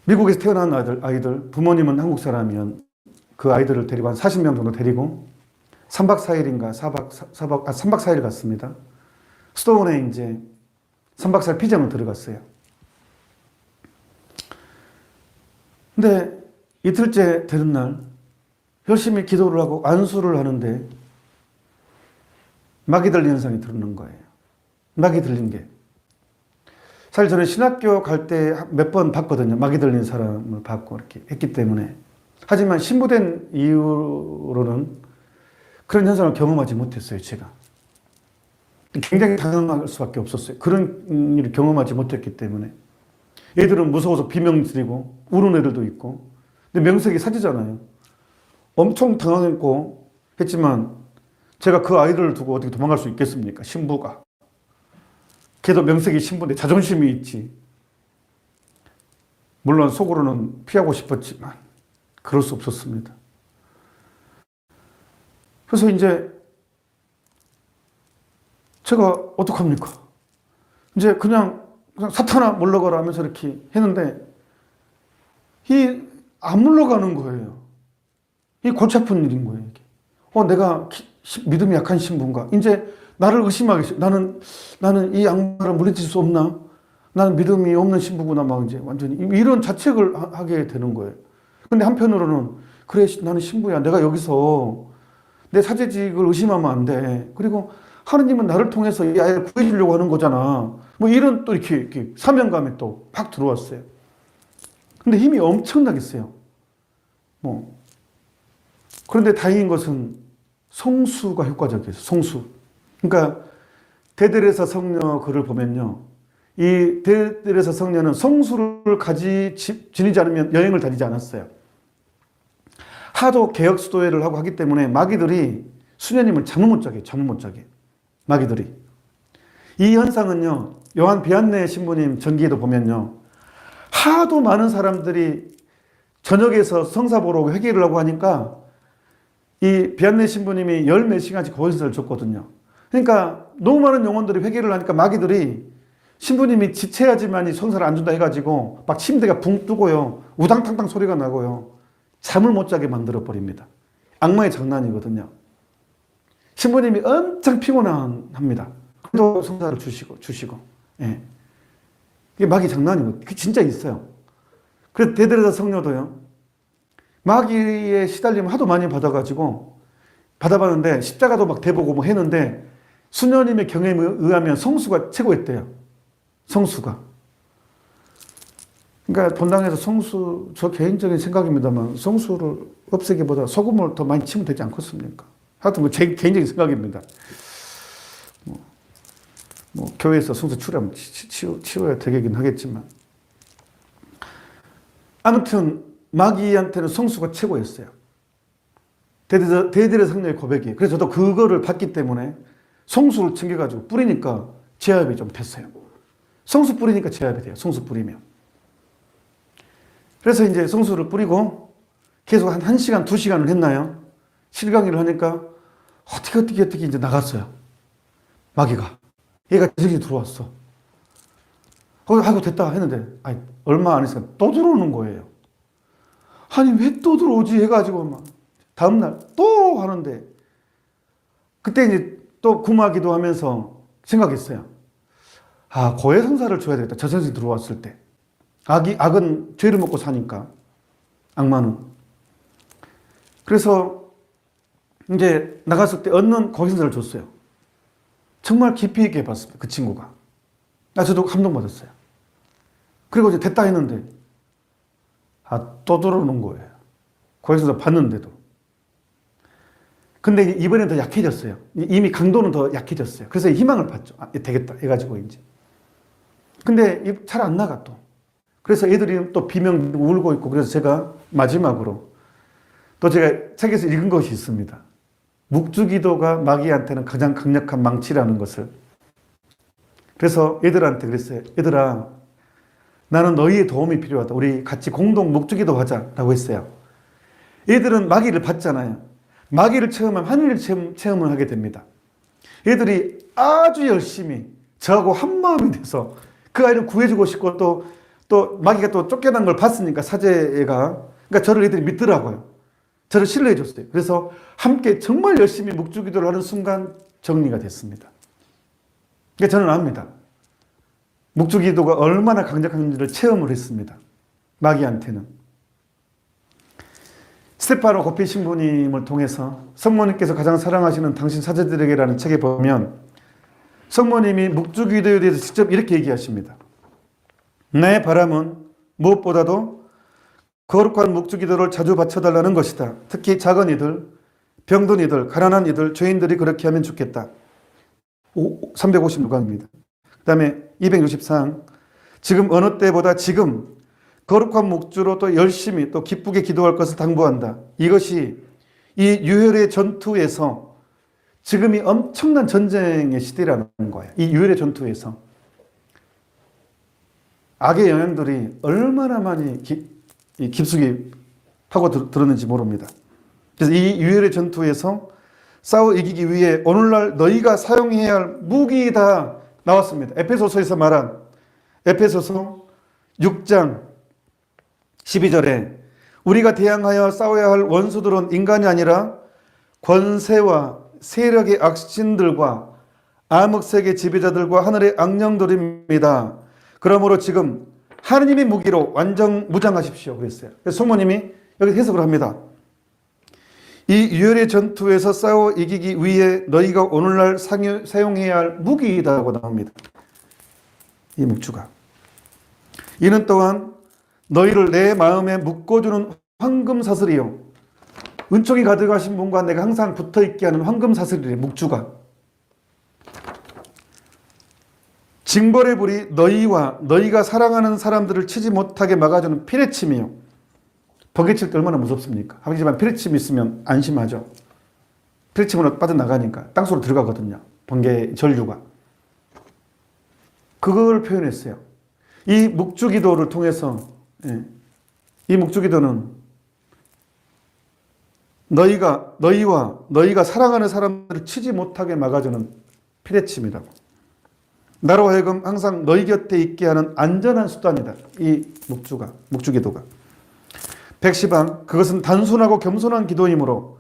미국에서 태어난 아이들, 부모님은 한국 사람이면 그 아이들을 데리고 한 40명 정도 데리고 3박 4일인가 3박 4일 갔습니다. 수도원에 이제 3박 4일 피정을 들어갔어요. 근데 이틀째 되는 날 열심히 기도를 하고 안수를 하는데 막이 들리는 현상이 들는 거예요. 막이 들린 게. 사실 저는 신학교 갈 때 몇 번 봤거든요. 막이 들린 사람을 봤고 이렇게 했기 때문에. 하지만 신부된 이후로는 그런 현상을 경험하지 못했어요, 제가. 굉장히 당황할 수밖에 없었어요. 그런 일을 경험하지 못했기 때문에. 애들은 무서워서 비명 지르고 우는 애들도 있고. 근데 명색이 사지잖아요. 엄청 당황했고 했지만 제가 그 아이들을 두고 어떻게 도망갈 수 있겠습니까? 신부가. 걔도 명색이 신부인데 자존심이 있지. 물론 속으로는 피하고 싶었지만 그럴 수 없었습니다. 그래서 이제 제가 어떡합니까? 이제 그냥 사탄아 물러가라 하면서 이렇게 했는데 안 물러가는 거예요. 이 골치 아픈 일인 거예요. 이게. 내가 믿음이 약한 신부인가? 이제 나를 의심하게 했어요. 나는 이 악마를 물리칠 수 없나? 나는 믿음이 없는 신부구나. 막 이제 완전히 이런 자책을 하게 되는 거예요. 근데 한편으로는 그래, 나는 신부야. 내가 여기서 내 사제직을 의심하면 안 돼. 그리고 하느님은 나를 통해서 이 아이를 구해주려고 하는 거잖아. 뭐 이런 또 이렇게 사명감이 또 팍 들어왔어요. 근데 힘이 엄청나겠어요. 그런데 다행인 것은 성수가 효과적이에요. 성수. 그러니까 대들에서 성녀 글을 보면요. 이 대들에서 성녀는 성수를 지니지 않으면 여행을 다니지 않았어요. 하도 개혁 수도회를 하고 하기 때문에 마귀들이 수녀님을 잠을 못 자게 마귀들이. 이 현상은요. 요한 비안네 신부님 전기에도 보면요. 하도 많은 사람들이 저녁에서 성사 보러 오고 회개를 하고 하니까 이 비안네 신부님이 10몇 시간씩 고해성사를 줬거든요. 그러니까 너무 많은 영혼들이 회개를 하니까 마귀들이 신부님이 지체야지만이 성사를 안 준다 해가지고 막 침대가 붕 뜨고요. 우당탕탕 소리가 나고요. 잠을 못 자게 만들어 버립니다. 악마의 장난이거든요. 신부님이 엄청 피곤합니다. 그래도 성사를 주시고. 예. 이게 마귀 장난이고, 그게 진짜 있어요. 그래서 대들에서 성녀도요. 마귀의 시달림을 하도 많이 받아봤는데 십자가도 막 대보고 뭐 했는데 수녀님의 경험에 의하면 성수가 최고였대요. 성수가. 그러니까 본당에서 성수, 저 개인적인 생각입니다만 성수를 없애기보다 소금을 더 많이 치면 되지 않겠습니까? 하여튼 뭐 제 개인적인 생각입니다. 교회에서 성수 치우려면 치워야 되긴 하겠지만. 아무튼 마귀한테는 성수가 최고였어요. 대들의 성녀의 고백이. 그래서 저도 그거를 봤기 때문에 성수를 챙겨가지고 뿌리니까 제압이 좀 됐어요. 성수 뿌리니까 제압이 돼요. 성수 뿌리면. 그래서 이제 성수를 뿌리고 계속 한 1시간, 2시간을 했나요? 실강의를 하니까 어떻게 이제 나갔어요. 마귀가. 얘가 저기 들어왔어. 아이고 됐다 했는데 얼마 안 있으니까 또 들어오는 거예요. 아니 왜 또 들어오지 해가지고 막 다음날 또 하는데 그때 이제 또 구마기도 하면서 생각했어요. 고해성사를 줘야 되겠다. 저 선생이 들어왔을 때. 악은 죄를 먹고 사니까. 악마는. 그래서 이제 나갔을 때 얻는 고해성사를 줬어요. 정말 깊이 있게 봤습니다. 그 친구가. 저도 감동받았어요. 그리고 이제 됐다 했는데, 또 들어오는 거예요. 거기서 봤는데도. 근데 이번엔 더 약해졌어요. 이미 강도는 더 약해졌어요. 그래서 희망을 봤죠. 되겠다 해가지고 이제. 근데 잘 안 나가 또. 그래서 애들이 또 비명 울고 있고, 그래서 제가 마지막으로 또 제가 책에서 읽은 것이 있습니다. 묵주기도가 마귀한테는 가장 강력한 망치라는 것을. 그래서 애들한테 그랬어요. 얘들아, 나는 너희의 도움이 필요하다. 우리 같이 공동 묵주기도 하자라고 했어요. 애들은 마귀를 봤잖아요. 마귀를 체험하면 하늘을 체험을 하게 됩니다. 애들이 아주 열심히 저하고 한마음이 돼서 그 아이를 구해주고 싶고 또 마귀가 또 쫓겨난 걸 봤으니까 사제가, 그러니까 저를 애들이 믿더라고요. 저를 신뢰해 줬어요. 그래서 함께 정말 열심히 묵주기도를 하는 순간 정리가 됐습니다. 그러니까 저는 압니다. 묵주기도가 얼마나 강력한지를 체험을 했습니다. 마귀한테는. 스테파노 고피 신부님을 통해서 성모님께서 가장 사랑하시는 당신 사제들에게라는 책에 보면 성모님이 묵주기도에 대해서 직접 이렇게 얘기하십니다. 내 바람은 무엇보다도 거룩한 묵주기도를 자주 바쳐달라는 것이다. 특히 작은 이들, 병든 이들, 가난한 이들, 죄인들이 그렇게 하면 좋겠다. 356강입니다. 그 다음에 264강. 지금 어느 때보다 지금 거룩한 묵주로 또 열심히 또 기쁘게 기도할 것을 당부한다. 이것이 이 유혈의 전투에서 지금이 엄청난 전쟁의 시대라는 거예요. 이 유혈의 전투에서. 악의 영향들이 얼마나 많이 깊숙이 파고 들었는지 모릅니다. 그래서 이 유혈의 전투에서 싸워 이기기 위해 오늘날 너희가 사용해야 할 무기다 나왔습니다. 에페소서에서 말한 에페소서 6장 12절에 우리가 대항하여 싸워야 할 원수들은 인간이 아니라 권세와 세력의 악신들과 암흑세계 지배자들과 하늘의 악령들입니다. 그러므로 지금 하느님의 무기로 완전 무장하십시오. 그랬어요. 그래서 성모님이 여기 해석을 합니다. 이 유혈의 전투에서 싸워 이기기 위해 너희가 오늘날 사용해야 할 무기이다고 나옵니다. 이 묵주가. 이는 또한 너희를 내 마음에 묶어주는 황금사슬이요. 은총이 가득하신 분과 내가 항상 붙어있게 하는 황금사슬이래, 묵주가. 징벌의 불이 너희와 너희가 사랑하는 사람들을 치지 못하게 막아주는 피뢰침이요. 번개 칠 때 얼마나 무섭습니까? 하지만 피뢰침이 있으면 안심하죠. 피뢰침으로 빠져나가니까 땅속으로 들어가거든요. 번개 전류가. 그걸 표현했어요. 이 묵주기도를 통해서 이 묵주기도는 너희와 너희가 사랑하는 사람들을 치지 못하게 막아주는 피뢰침이라고. 나로 하여금 항상 너희 곁에 있게 하는 안전한 수단이다. 이 묵주기도가. 백시방, 그것은 단순하고 겸손한 기도이므로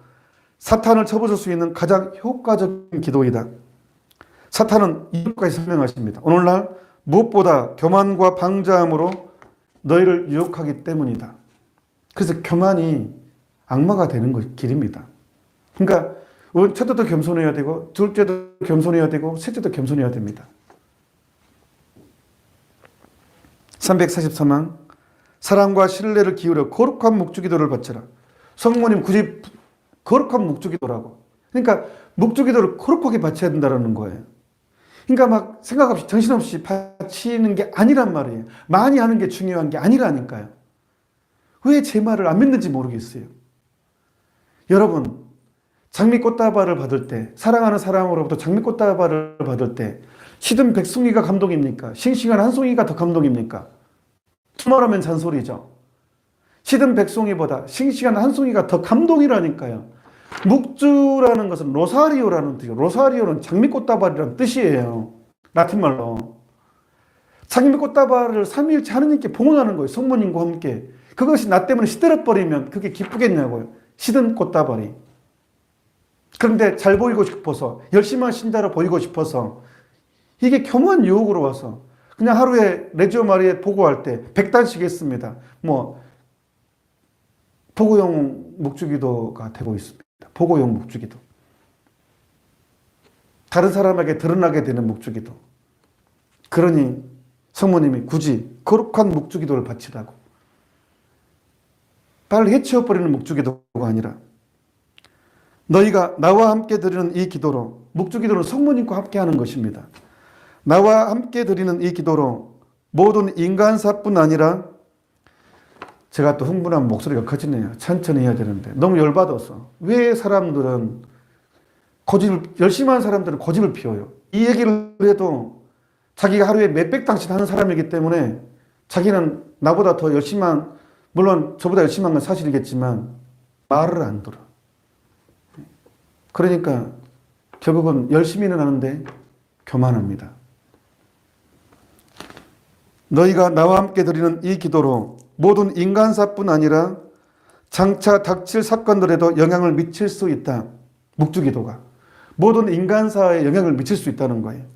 사탄을 쳐부술 수 있는 가장 효과적인 기도이다. 사탄은 이것까지 설명하십니다. 오늘날 무엇보다 교만과 방자함으로 너희를 유혹하기 때문이다. 그래서 교만이 악마가 되는 길입니다. 그러니까 첫째도 겸손해야 되고 둘째도 겸손해야 되고 셋째도 겸손해야 됩니다. 343강. 사랑과 신뢰를 기울여 거룩한 묵주기도를 바쳐라. 성모님 굳이 거룩한 묵주기도라고. 그러니까 묵주기도를 거룩하게 바쳐야 된다는 거예요. 그러니까 막 생각 없이 정신없이 바치는 게 아니란 말이에요. 많이 하는 게 중요한 게 아니라니까요. 왜 제 말을 안 믿는지 모르겠어요. 여러분, 장미꽃다발을 받을 때, 사랑하는 사람으로부터 장미꽃다발을 받을 때 시든 백송이가 감동입니까? 싱싱한 한 송이가 더 감동입니까? 투말하면 잔소리죠. 시든 백송이보다 싱싱한 한 송이가 더 감동이라니까요. 묵주라는 것은 로사리오라는 뜻이에요. 로사리오는 장미꽃다발이라는 뜻이에요. 라틴말로. 장미꽃다발을 삼위일체 하느님께 봉헌하는 거예요. 성모님과 함께. 그것이 나 때문에 시들어버리면 그게 기쁘겠냐고요. 시든 꽃다발이. 그런데 잘 보이고 싶어서, 열심한 신자로 보이고 싶어서, 이게 교묘한 유혹으로 와서 그냥 하루에 레지오 마리에 보고할 때 100단씩 했습니다. 보고용 묵주기도가 되고 있습니다. 보고용 묵주기도. 다른 사람에게 드러나게 되는 묵주기도. 그러니 성모님이 굳이 거룩한 묵주기도를 바치라고. 빨리 해치워버리는 묵주기도가 아니라 너희가 나와 함께 드리는 이 기도로, 묵주기도는 성모님과 함께 하는 것입니다. 나와 함께 드리는 이 기도로 모든 인간사뿐 아니라, 제가 또 흥분하면 목소리가 커지네요. 천천히 해야 되는데 너무 열받아서. 왜 사람들은 열심히 하는 사람들은 고집을 피워요. 이 얘기를 해도 자기가 하루에 몇백 당씩 하는 사람이기 때문에 자기는 나보다 더 열심히 물론 저보다 열심히 한 건 사실이겠지만 말을 안 들어. 그러니까 결국은 열심히는 하는데 교만합니다. 너희가 나와 함께 드리는 이 기도로 모든 인간사뿐 아니라 장차 닥칠 사건들에도 영향을 미칠 수 있다. 묵주기도가 모든 인간사에 영향을 미칠 수 있다는 거예요.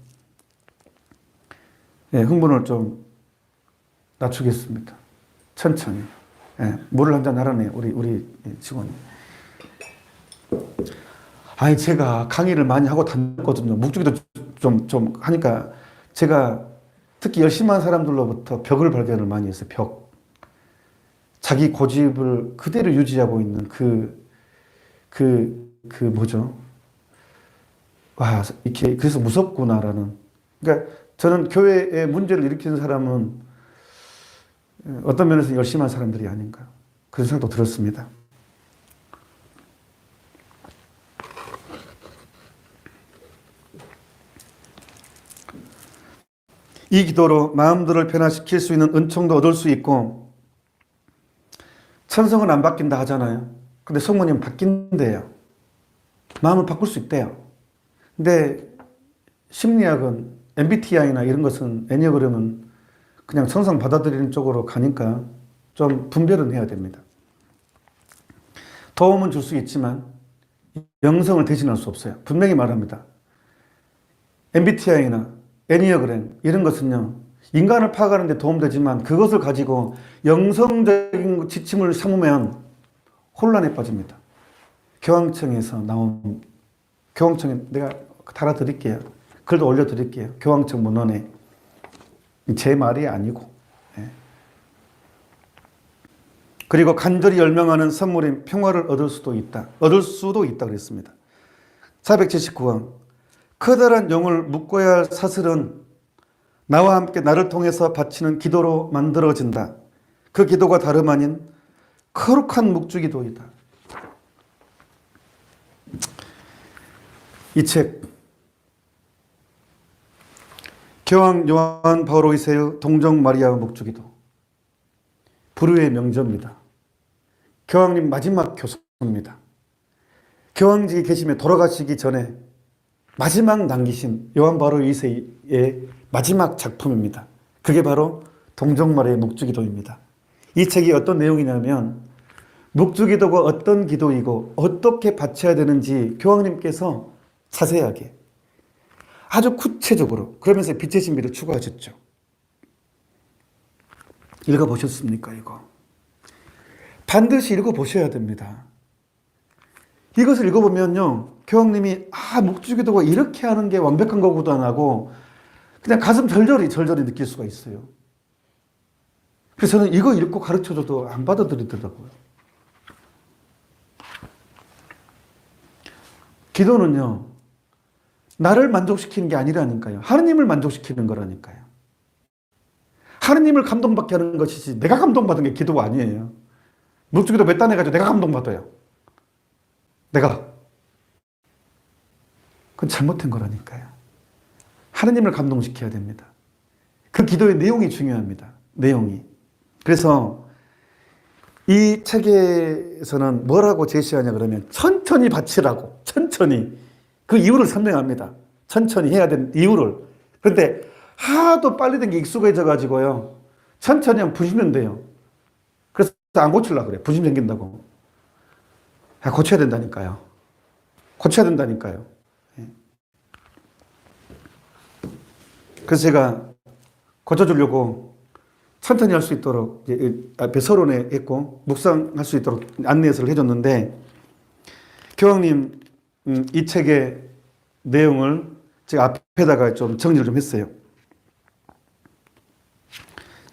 예, 흥분을 좀 낮추겠습니다. 천천히. 예, 물을 한잔 하라네요. 우리 직원이. 아니, 제가 강의를 많이 하고 다녔거든요. 묵주기도 좀 하니까 제가 특히 열심히 한 사람들로부터 벽을 발견을 많이 했어요. 벽. 자기 고집을 그대로 유지하고 있는 뭐죠? 와, 이렇게, 그래서 무섭구나라는. 그러니까 저는 교회에 문제를 일으키는 사람은 어떤 면에서 열심히 한 사람들이 아닌가. 그런 생각도 들었습니다. 이 기도로 마음들을 변화시킬 수 있는 은총도 얻을 수 있고, 천성은 안 바뀐다 하잖아요. 근데 성모님은 바뀐대요. 마음을 바꿀 수 있대요. 근데 심리학은 MBTI나 이런 것은 애니어그램은 그냥 천성 받아들이는 쪽으로 가니까 좀 분별은 해야 됩니다. 도움은 줄 수 있지만 영성을 대신할 수 없어요. 분명히 말합니다. MBTI나 애니어그램 이런 것은요, 인간을 파악하는 데 도움되지만 그것을 가지고 영성적인 지침을 삼으면 혼란에 빠집니다. 교황청에서 나온, 교황청에 내가 달아드릴게요. 글도 올려드릴게요. 교황청 문헌에. 제 말이 아니고. 예. 그리고 간절히 열명하는 선물인 평화를 얻을 수도 있다. 그랬습니다. 479강. 커다란 용을 묶어야 할 사슬은 나와 함께 나를 통해서 바치는 기도로 만들어진다. 그 기도가 다름 아닌 거룩한 묵주기도이다. 이 책, 교황 요한 바오로 2세의 동정 마리아 묵주기도, 불후의 명저입니다. 교황님 마지막 교수입니다. 교황직에 계시며 돌아가시기 전에 마지막 남기신 요한 바오로 2세의 마지막 작품입니다. 그게 바로 동정 마리아의 묵주기도입니다. 이 책이 어떤 내용이냐면 묵주기도가 어떤 기도이고 어떻게 바쳐야 되는지 교황님께서 자세하게, 아주 구체적으로, 그러면서 빛의 신비를 추구하셨죠. 읽어보셨습니까, 이거? 반드시 읽어보셔야 됩니다. 이것을 읽어보면요, 교황님이 묵주기도가 이렇게 하는 게 완벽한 거구나 하고 그냥 가슴 절절히 느낄 수가 있어요. 그래서 저는 이거 읽고 가르쳐줘도 안 받아들이더라고요. 기도는요, 나를 만족시키는 게 아니라니까요. 하느님을 만족시키는 거라니까요. 하느님을 감동받게 하는 것이지 내가 감동받은 게 기도가 아니에요. 묵주기도 몇 단 해가지고 내가 감동받아요. 내가. 그건 잘못된 거라니까요. 하느님을 감동시켜야 됩니다. 그 기도의 내용이 중요합니다. 내용이. 그래서 이 책에서는 뭐라고 제시하냐 그러면 천천히 바치라고. 천천히. 그 이유를 설명합니다. 천천히 해야 되는 이유를. 그런데 하도 빨리 된 게 익숙해져 가지고요, 천천히 하면 부시면 돼요. 그래서 안 고치려고 그래. 부심 생긴다고. 고쳐야 된다니까요. 고쳐야 된다니까요. 그래서 제가 고쳐주려고 천천히 할 수 있도록 앞에 서론에 했고 묵상할 수 있도록 안내서를 해줬는데, 교황님 이 책의 내용을 제가 앞에다가 좀 정리를 좀 했어요.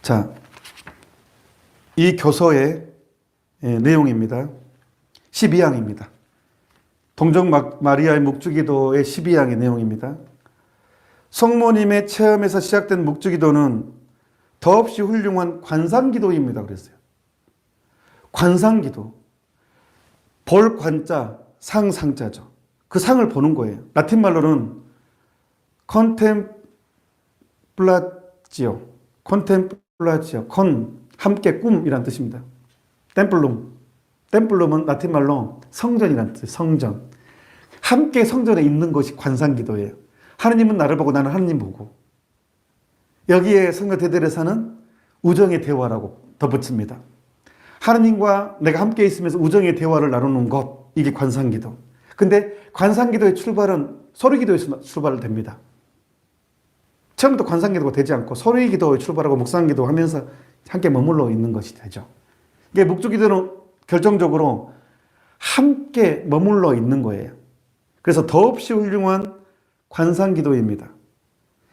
자, 이 교서의 내용입니다. 12항입니다. 동정 마리아의 묵주기도의 12항의 내용입니다. 성모님의 체험에서 시작된 묵주기도는 더없이 훌륭한 관상기도입니다. 그랬어요. 관상기도. 볼 관자, 상 상자죠. 그 상을 보는 거예요. 라틴 말로는 컨템플라지오, 함께 꿈이란 뜻입니다. 템플룸은 라틴 말로 성전이란 뜻이에요. 성전. 함께 성전에 있는 것이 관상기도예요. 하느님은 나를 보고 나는 하느님 보고. 여기에 성도 데드레사는 우정의 대화라고 덧붙입니다. 하느님과 내가 함께 있으면서 우정의 대화를 나누는 것, 이게 관상기도. 근데 관상기도의 출발은 소리기도에서 출발을 됩니다. 처음부터 관상기도가 되지 않고 소리기도에 출발하고 묵상기도 하면서 함께 머물러 있는 것이 되죠. 이게 묵주기도는 결정적으로 함께 머물러 있는 거예요. 그래서 더없이 훌륭한 관상기도입니다.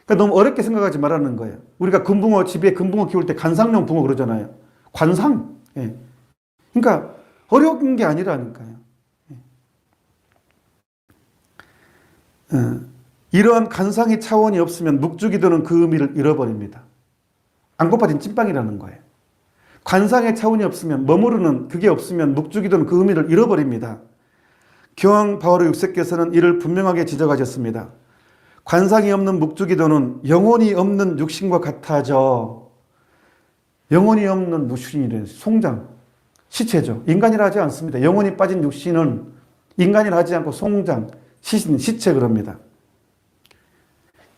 그러니까 너무 어렵게 생각하지 말라는 거예요. 우리가 집에 금붕어 키울 때 관상용 붕어 그러잖아요. 관상. 예. 그러니까 어려운 게 아니라니까요. 이러한 관상의 차원이 없으면 묵주기도는 그 의미를 잃어버립니다. 안 고파진 찐빵이라는 거예요. 관상의 차원이 없으면, 머무르는 그게 없으면 묵주기도는 그 의미를 잃어버립니다. 교황 바오로 6세께서는 이를 분명하게 지적하셨습니다. 관상이 없는 묵주기도는 영혼이 없는 육신과 같아져. 영혼이 없는 육신이래. 송장, 시체죠. 인간이라 하지 않습니다. 영혼이 빠진 육신은 인간이라 하지 않고 송장, 시체 그럽니다.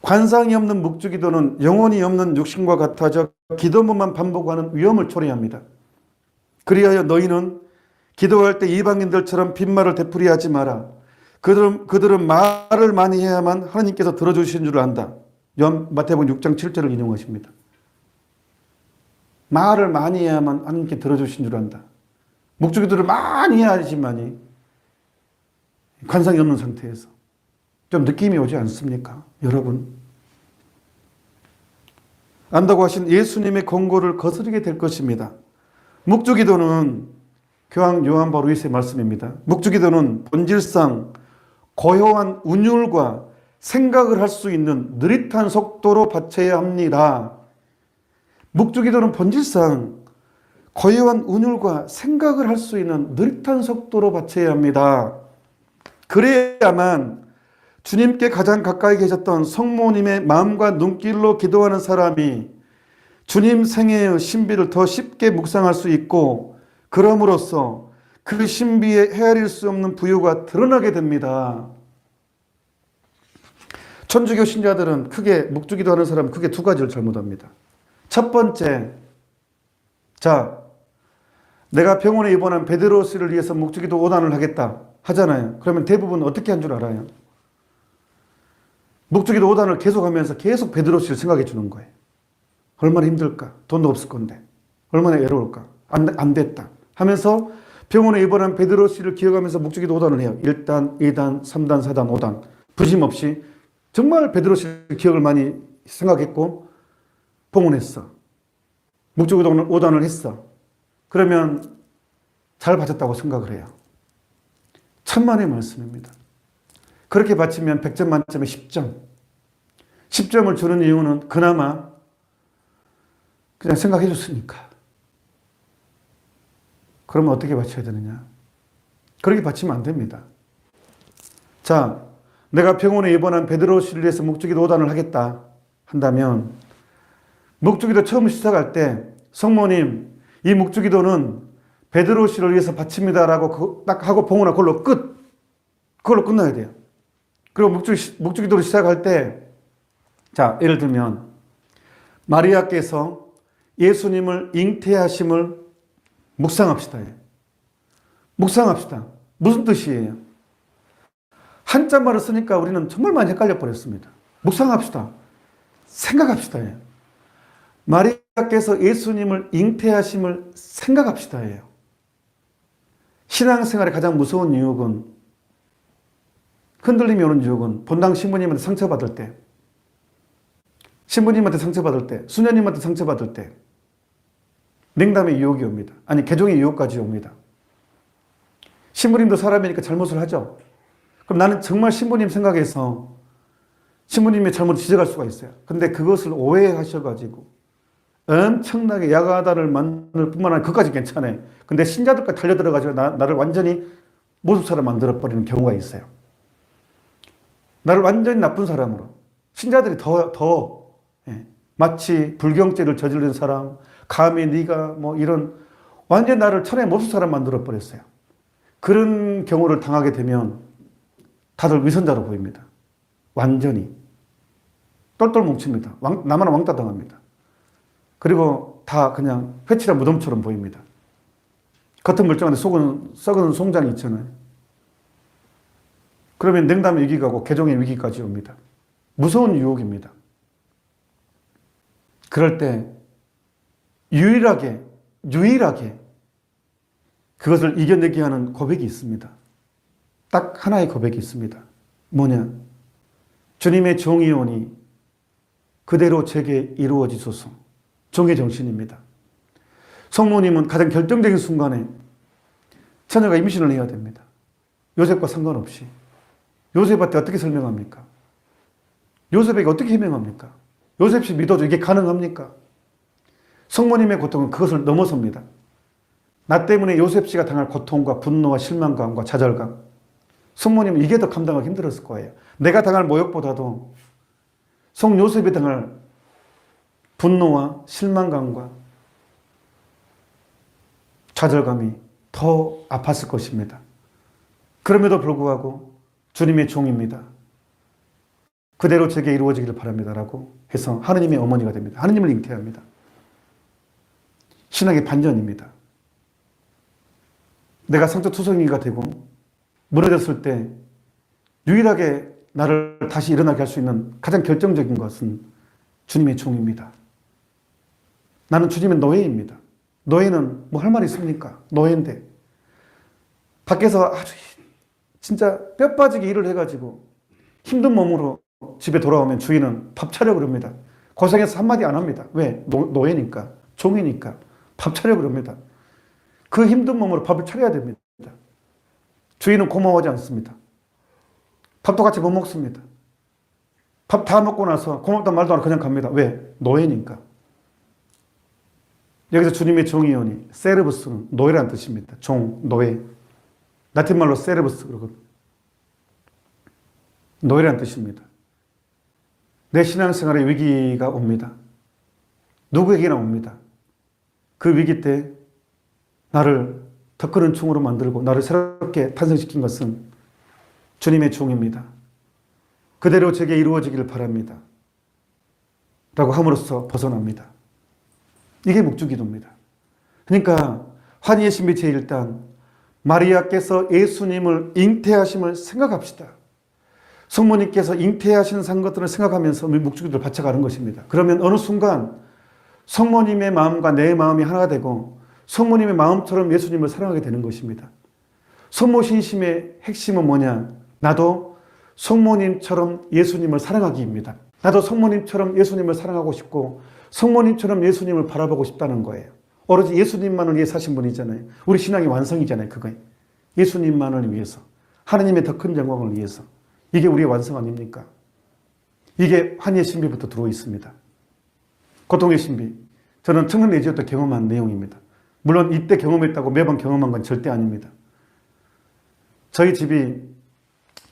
관상이 없는 묵주기도는 영혼이 없는 육신과 같아져 기도문만 반복하는 위험을 초래합니다. 그리하여 너희는 기도할 때 이방인들처럼 빈말을 되풀이하지 마라. 그들은 말을 많이 해야만 하나님께서 들어주신 줄 안다. 마태복음 6장 7절을 인용하십니다. 말을 많이 해야만 하나님께 들어주신 줄 안다. 묵주기도를 많이 해야지만이 관상이 없는 상태에서 좀 느낌이 오지 않습니까? 여러분. 안다고 하신 예수님의 권고를 거스르게 될 것입니다. 묵주기도는 교황 요한 바오로 2세의 말씀입니다. 묵주기도는 본질상 고요한 운율과 생각을 할 수 있는 느릿한 속도로 바쳐야 합니다. 묵주기도는 본질상 고요한 운율과 생각을 할 수 있는 느릿한 속도로 바쳐야 합니다. 그래야만 주님께 가장 가까이 계셨던 성모님의 마음과 눈길로 기도하는 사람이 주님 생애의 신비를 더 쉽게 묵상할 수 있고, 그럼으로써 그 신비에 헤아릴 수 없는 부유가 드러나게 됩니다. 천주교 신자들은 크게 묵주기도 하는 사람은 크게 두 가지를 잘못합니다. 첫 번째, 내가 병원에 입원한 베드로 씨를 위해서 묵주기도 5단을 하겠다 하잖아요. 그러면 대부분 어떻게 한 줄 알아요? 묵주기도 5단을 계속하면서 계속 베드로 씨를 생각해 주는 거예요. 얼마나 힘들까? 돈도 없을 건데. 얼마나 외로울까? 안 됐다 하면서 병원에 입원한 베드로 씨를 기억하면서 묵주기도 5단을 해요. 1단, 2단, 3단, 4단, 5단. 부심 없이 정말 베드로 씨를 기억을 많이 생각했고 봉헌했어. 묵주기도 5단을 했어. 그러면 잘 바쳤다고 생각을 해요. 천만의 말씀입니다. 그렇게 바치면 100점 만점에 10점. 10점을 주는 이유는 그나마 그냥 생각해 줬으니까. 그러면 어떻게 바쳐야 되느냐? 그렇게 바치면 안 됩니다. 내가 병원에 입원한 베드로 씨를 위해서 묵주기도 5단을 하겠다 한다면, 묵주기도 처음 시작할 때 성모님, 이 묵주기도는 베드로 씨를 위해서 바칩니다라고 딱 하고 봉헌하고 그걸로 끝나야 돼요. 그리고 묵주기도를 시작할 때, 예를 들면 마리아께서 예수님을 잉태하심을 묵상합시다. 묵상합시다. 무슨 뜻이에요? 한자말을 쓰니까 우리는 정말 많이 헷갈려 버렸습니다. 묵상합시다. 생각합시다. 마리아께서 예수님을 잉태하심을 생각합시다. 신앙생활의 가장 무서운 유혹은, 흔들림이 오는 유혹은 본당 신부님한테 상처받을 때, 신부님한테 상처받을 때, 수녀님한테 상처받을 때, 냉담의 유혹이 옵니다. 아니, 개종의 유혹까지 옵니다. 신부님도 사람이니까 잘못을 하죠. 그럼 나는 정말 신부님 생각해서 신부님의 잘못을 지적할 수가 있어요. 근데 그것을 오해하셔가지고 엄청나게 야가다를 만들 뿐만 아니라 그것까지 괜찮아요. 근데 신자들까지 달려들어가지고 나를 완전히 모습사로 만들어버리는 경우가 있어요. 나를 완전히 나쁜 사람으로. 신자들이 마치 불경죄를 저지른 사람, 감히 네가 뭐 이런 완전히 나를 천하의 모습사로 만들어버렸어요. 그런 경우를 당하게 되면 다들 위선자로 보입니다. 완전히. 똘똘 뭉칩니다. 나만 왕따 당합니다. 그리고 다 그냥 회칠한 무덤처럼 보입니다. 겉은 멀쩡한데 속은 썩은 송장이 있잖아요. 그러면 냉담의 위기가 오고 개종의 위기까지 옵니다. 무서운 유혹입니다. 그럴 때 유일하게 그것을 이겨내게 하는 고백이 있습니다. 딱 하나의 고백이 있습니다. 뭐냐? 주님의 종이 오니 그대로 제게 이루어지소서. 종의 정신입니다. 성모님은 가장 결정적인 순간에 처녀가 임신을 해야 됩니다. 요셉과 상관없이. 요셉한테 어떻게 설명합니까? 요셉에게 어떻게 해명합니까? 요셉이 믿어도 이게 가능합니까? 성모님의 고통은 그것을 넘어섭니다. 나 때문에 요셉 씨가 당할 고통과 분노와 실망감과 좌절감. 성모님은 이게 더 감당하기 힘들었을 거예요. 내가 당할 모욕보다도 성 요셉이 당할 분노와 실망감과 좌절감이 더 아팠을 것입니다. 그럼에도 불구하고 주님의 종입니다. 그대로 제게 이루어지기를 바랍니다. 라고 해서 하느님의 어머니가 됩니다. 하느님을 잉태합니다. 신학의 반전입니다. 내가 상처투성이가 되고 무너졌을 때 유일하게 나를 다시 일어나게 할 수 있는 가장 결정적인 것은 주님의 종입니다. 나는 주님의 노예입니다. 노예는 뭐 할 말이 있습니까? 노예인데 밖에서 아주 진짜 뼈 빠지게 일을 해가지고 힘든 몸으로 집에 돌아오면 주인은 밥 차려 그럽니다. 고생해서 한마디 안 합니다. 왜? 노예니까, 종이니까 밥 차려 그럽니다. 그 힘든 몸으로 밥을 차려야 됩니다. 주인은 고마워하지 않습니다. 밥도 같이 못 먹습니다. 밥 다 먹고 나서 고맙단 말도 안 하고 그냥 갑니다. 왜? 노예니까. 여기서 주님의 종이 오니 세르브스는 노예라는 뜻입니다. 종, 노예. 라틴말로 세르브스 그러거든요. 노예라는 뜻입니다. 내 신앙생활에 위기가 옵니다. 누구에게나 옵니다. 그 위기 때 나를 더 크는 종으로 만들고 나를 새롭게 탄생시킨 것은 주님의 종입니다. 그대로 제게 이루어지기를 바랍니다. 라고 함으로써 벗어납니다. 이게 묵주기도입니다. 그러니까 환희의 신비 제1단 마리아께서 예수님을 잉태하심을 생각합시다. 성모님께서 잉태하신 것들을 생각하면서 우리 묵주기도를 바쳐가는 것입니다. 그러면 어느 순간 성모님의 마음과 내 마음이 하나가 되고 성모님의 마음처럼 예수님을 사랑하게 되는 것입니다. 성모신심의 핵심은 뭐냐? 나도 성모님처럼 예수님을 사랑하기입니다. 나도 성모님처럼 예수님을 사랑하고 싶고 성모님처럼 예수님을 바라보고 싶다는 거예요. 오로지 예수님만을 위해 사신 분이잖아요. 우리 신앙의 완성이잖아요. 그거예요. 예수님만을 위해서. 하나님의 더 큰 영광을 위해서. 이게 우리의 완성 아닙니까? 이게 환희의 신비부터 들어와 있습니다. 고통의 신비. 저는 청년예지어 때 경험한 내용입니다. 물론 이때 경험했다고 매번 경험한 건 절대 아닙니다. 저희 집이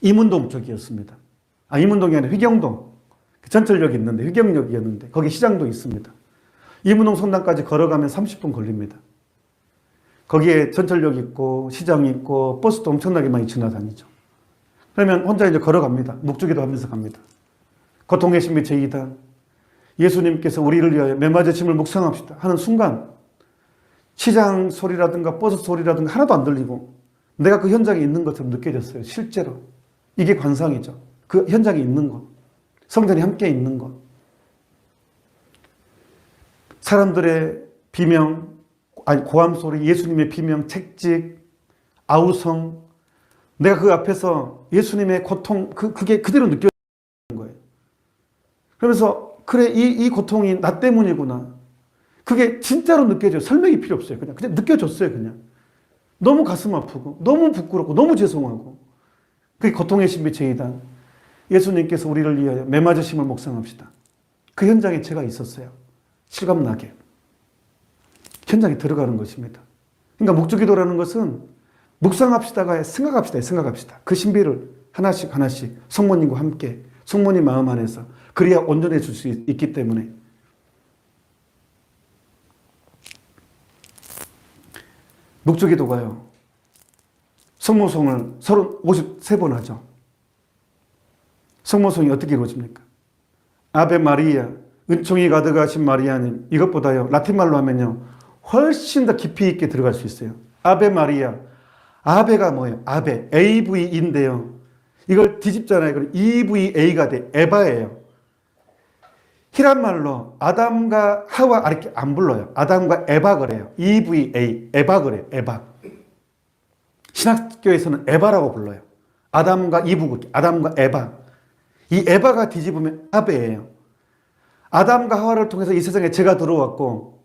이문동 쪽이었습니다. 이문동이 아니라 휘경동. 전철역이 있는데 휘경역이었는데 거기 시장도 있습니다. 이문동 성당까지 걸어가면 30분 걸립니다. 거기에 전철역 있고 시장이 있고 버스도 엄청나게 많이 지나다니죠. 그러면 혼자 이제 걸어갑니다. 묵주기도 하면서 갑니다. 고통의 신비 제2단 예수님께서 우리를 위하여 메마저 짐을 묵상합시다 하는 순간 시장 소리라든가 버스 소리라든가 하나도 안 들리고 내가 그 현장에 있는 것처럼 느껴졌어요. 실제로. 이게 관상이죠. 그 현장에 있는 것. 성전이 함께 있는 것. 사람들의 비명, 고함 소리, 예수님의 비명, 책찍, 아우성. 내가 그 앞에서 예수님의 고통, 그게 그대로 느껴지는 거예요. 그러면서, 그래, 이 고통이 나 때문이구나. 그게 진짜로 느껴져요. 설명이 필요 없어요. 그냥 느껴졌어요. 그냥 너무 가슴 아프고 너무 부끄럽고 너무 죄송하고 그게 고통의 신비 제2단. 예수님께서 우리를 위하여 매맞으심을 묵상합시다. 그 현장에 제가 있었어요. 실감나게 현장에 들어가는 것입니다. 그러니까 묵주기도라는 것은 묵상합시다가 생각합시다. 그 신비를 하나씩 성모님과 함께 성모님 마음 안에서 그래야 온전해질 수 있기 때문에 묵주기도가요. 성모송을 53번 하죠. 성모송이 어떻게 이루어집니까? 아베 마리아, 은총이 가득하신 마리아님. 이것보다요 라틴말로 하면요 훨씬 더 깊이 있게 들어갈 수 있어요. 아베 마리아. 아베가 뭐예요? 아베, AV인데요. 이걸 뒤집잖아요. 그럼 EVA가 돼. 에바예요. 히란말로 아담과 하와 이렇게 안 불러요. 아담과 에바 그래요. EVA, 에바 그래요. 에바. 신학교에서는 에바라고 불러요. 아담과 이브, 아담과 에바. 이 에바가 뒤집으면 아베예요. 아담과 하와를 통해서 이 세상에 죄가 들어왔고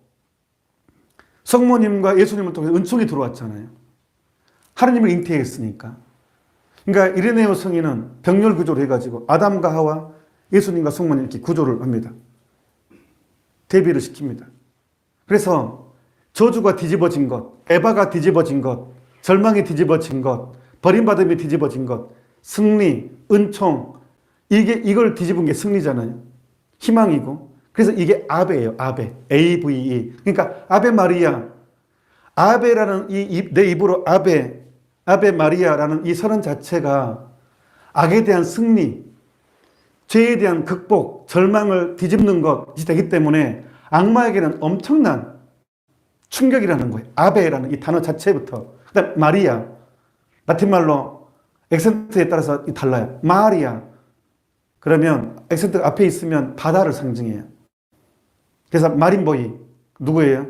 성모님과 예수님을 통해서 은총이 들어왔잖아요. 하나님을 잉태했으니까. 그러니까 이레네오 성인은 병렬 구조를 해가지고 아담과 하와, 예수님과 성모님 이렇게 구조를 합니다. 대비를 시킵니다. 그래서 저주가 뒤집어진 것, 에바가 뒤집어진 것, 절망이 뒤집어진 것, 버림받음이 뒤집어진 것, 승리, 은총, 이걸 뒤집은 게 승리잖아요. 희망이고. 그래서 이게 아베예요. 아베. AVE. 그러니까 아베 마리아. 아베라는 내 입으로 아베 마리아라는 이 선언 자체가 악에 대한 승리, 죄에 대한 극복, 절망을 뒤집는 것이 되기 때문에 악마에게는 엄청난 충격이라는 거예요. 아베라는 이 단어 자체부터. 그다음 마리아. 라틴말로 액센트에 따라서 달라요. 마리아. 그러면 액센트가 앞에 있으면 바다를 상징해요. 그래서 마린보이 누구예요?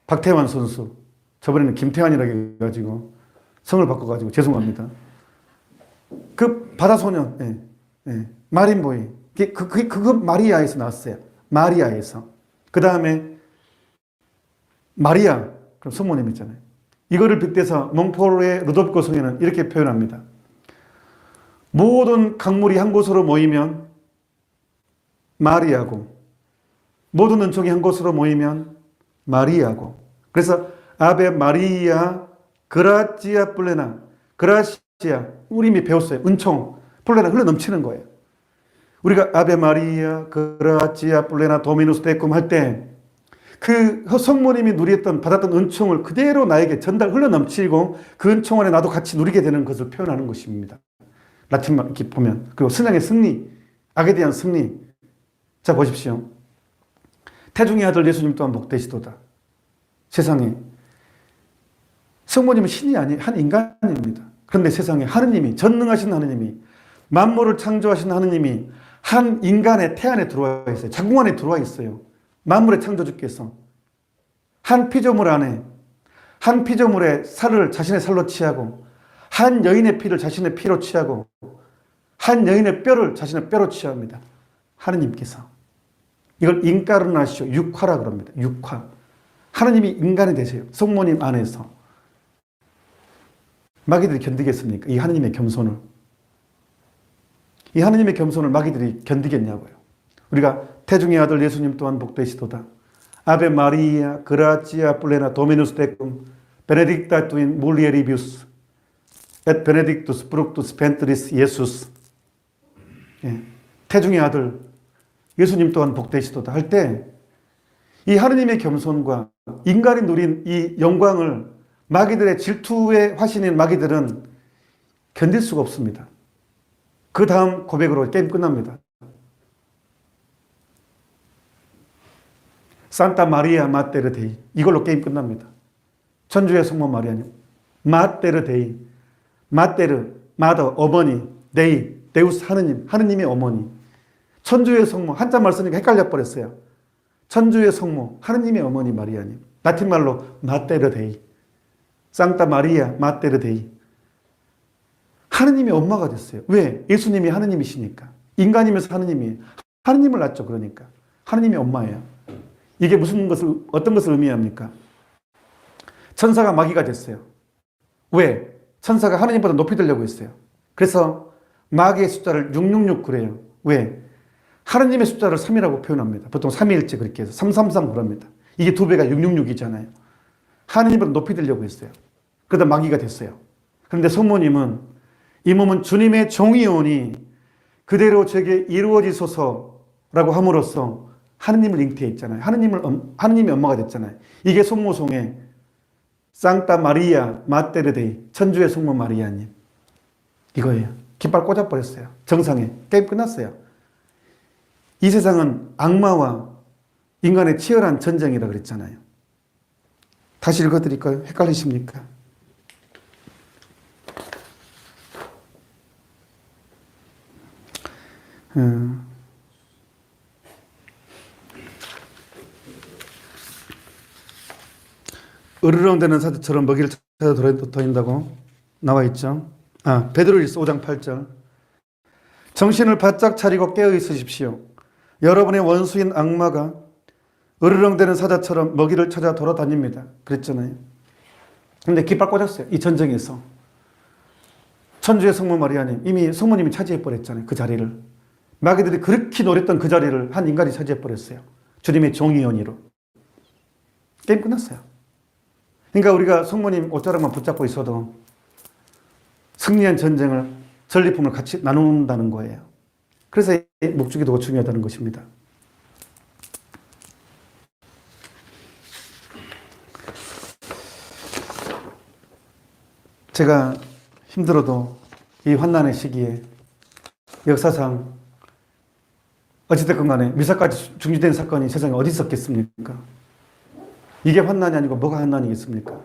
박태환 선수. 저번에는 김태환이라고 해가지고 성을 바꿔가지고 죄송합니다. 그 바다소년, 마린보이. 그거 마리아에서 나왔어요. 마리아에서. 그 다음에 마리아, 그럼 성모님 있잖아요. 이거를 빗대서 몽포르의 루도비코 성에는 이렇게 표현합니다. 모든 강물이 한 곳으로 모이면 마리아고, 모든 은총이 한 곳으로 모이면 마리아고. 그래서 아베 마리아 그라치아 플레나, 그라시아, 우리 이미 배웠어요. 은총, 플레나 흘러 넘치는 거예요. 우리가 아베 마리아 그라치아 플레나 도미누스 데쿰 할 때 그 성모님이 누렸던 받았던 은총을 그대로 나에게 흘러 넘치고 그 은총 안에 나도 같이 누리게 되는 것을 표현하는 것입니다. 라틴말 이렇게 보면. 그리고 신앙의 승리, 악에 대한 승리. 자, 보십시오. 태중의 아들 예수님 또한 복되시도다. 세상에 성모님은 신이 아닌 한 인간입니다. 그런데 세상에 하느님이, 전능하신 하느님이, 만물을 창조하신 하느님이 한 인간의 태 안에 들어와 있어요. 자궁 안에 들어와 있어요. 만물의 창조주께서 한 피조물 안에, 한 피조물의 살을 자신의 살로 취하고, 한 여인의 피를 자신의 피로 취하고, 한 여인의 뼈를 자신의 뼈로 취합니다. 하느님께서. 이걸 인카르나시오, 육화라 그럽니다. 육화. 하느님이 인간이 되세요. 성모님 안에서. 마귀들이 견디겠습니까? 이 하느님의 겸손을. 이 하느님의 겸손을 마귀들이 견디겠냐고요. 우리가 태중의 아들 예수님 또한 복되시도다. 아베 마리아 그라치아 플레나 도미누스 데쿰 베네딕타 투인 물리에리비우스 et 베네딕투스 프룩투스 벤트리스 예수스. 태중의 아들 예수님 또한 복되시도다 할 때 이 하느님의 겸손과 인간이 누린 이 영광을 마귀들의 질투의 화신인 마귀들은 견딜 수가 없습니다. 그 다음 고백으로 게임 끝납니다. 산타 마리아 마테르 데이. 이걸로 게임 끝납니다. 천주의 성모 마리아님. 마테르 데이. 마테르, 마더, 어머니. 데이, 데우스 하느님. 하느님의 어머니. 천주의 성모. 한자말 쓰니까 헷갈려 버렸어요. 천주의 성모. 하느님의 어머니 마리아님. 라틴말로 마테르 데이. 산타 마리아 마테르 데이. 하느님의 엄마가 됐어요. 왜? 예수님이 하느님이시니까. 인간이면서 하느님이. 하느님을 낳죠. 그러니까. 하느님의 엄마예요. 이게 어떤 것을 의미합니까? 천사가 마귀가 됐어요. 왜? 천사가 하나님보다 높이 들려고 했어요. 그래서 마귀의 숫자를 666 그래요. 왜? 하나님의 숫자를 3이라고 표현합니다. 보통 3일째 그렇게 해서 333 그럽니다. 이게 2배가 666이잖아요. 하나님보다 높이 들려고 했어요. 그러다 마귀가 됐어요. 그런데 성모님은 이 몸은 주님의 종이오니 그대로 제게 이루어지소서라고 함으로써 하느님을 잉태했잖아요. 하느님의 엄마가 됐잖아요. 이게 성모송의 상타 마리아 마테르데이, 천주의 성모 마리아님. 이거예요. 깃발 꽂아버렸어요. 정상에. 게임 끝났어요. 이 세상은 악마와 인간의 치열한 전쟁이라 그랬잖아요. 다시 읽어드릴까요? 헷갈리십니까? 으르렁대는 사자처럼 먹이를 찾아 돌아다닌다고 나와 있죠. 베드로일서 5장 8절. 정신을 바짝 차리고 깨어 있으십시오. 여러분의 원수인 악마가 으르렁대는 사자처럼 먹이를 찾아 돌아다닙니다. 그랬잖아요. 근데 깃발 꽂았어요. 이 전쟁에서. 천주의 성모 마리아님, 이미 성모님이 차지해버렸잖아요. 그 자리를. 마귀들이 그렇게 노렸던 그 자리를 한 인간이 차지해버렸어요. 주님의 종이연이로. 게임 끝났어요. 그러니까 우리가 성모님 옷자락만 붙잡고 있어도 승리한 전쟁을, 전리품을 같이 나눈다는 거예요. 그래서 목주기도가 중요하다는 것입니다. 제가 힘들어도 이 환난의 시기에 역사상 어찌됐건 간에 미사까지 중지된 사건이 세상에 어디 있었겠습니까? 이게 환난이 아니고 뭐가 환난이겠습니까?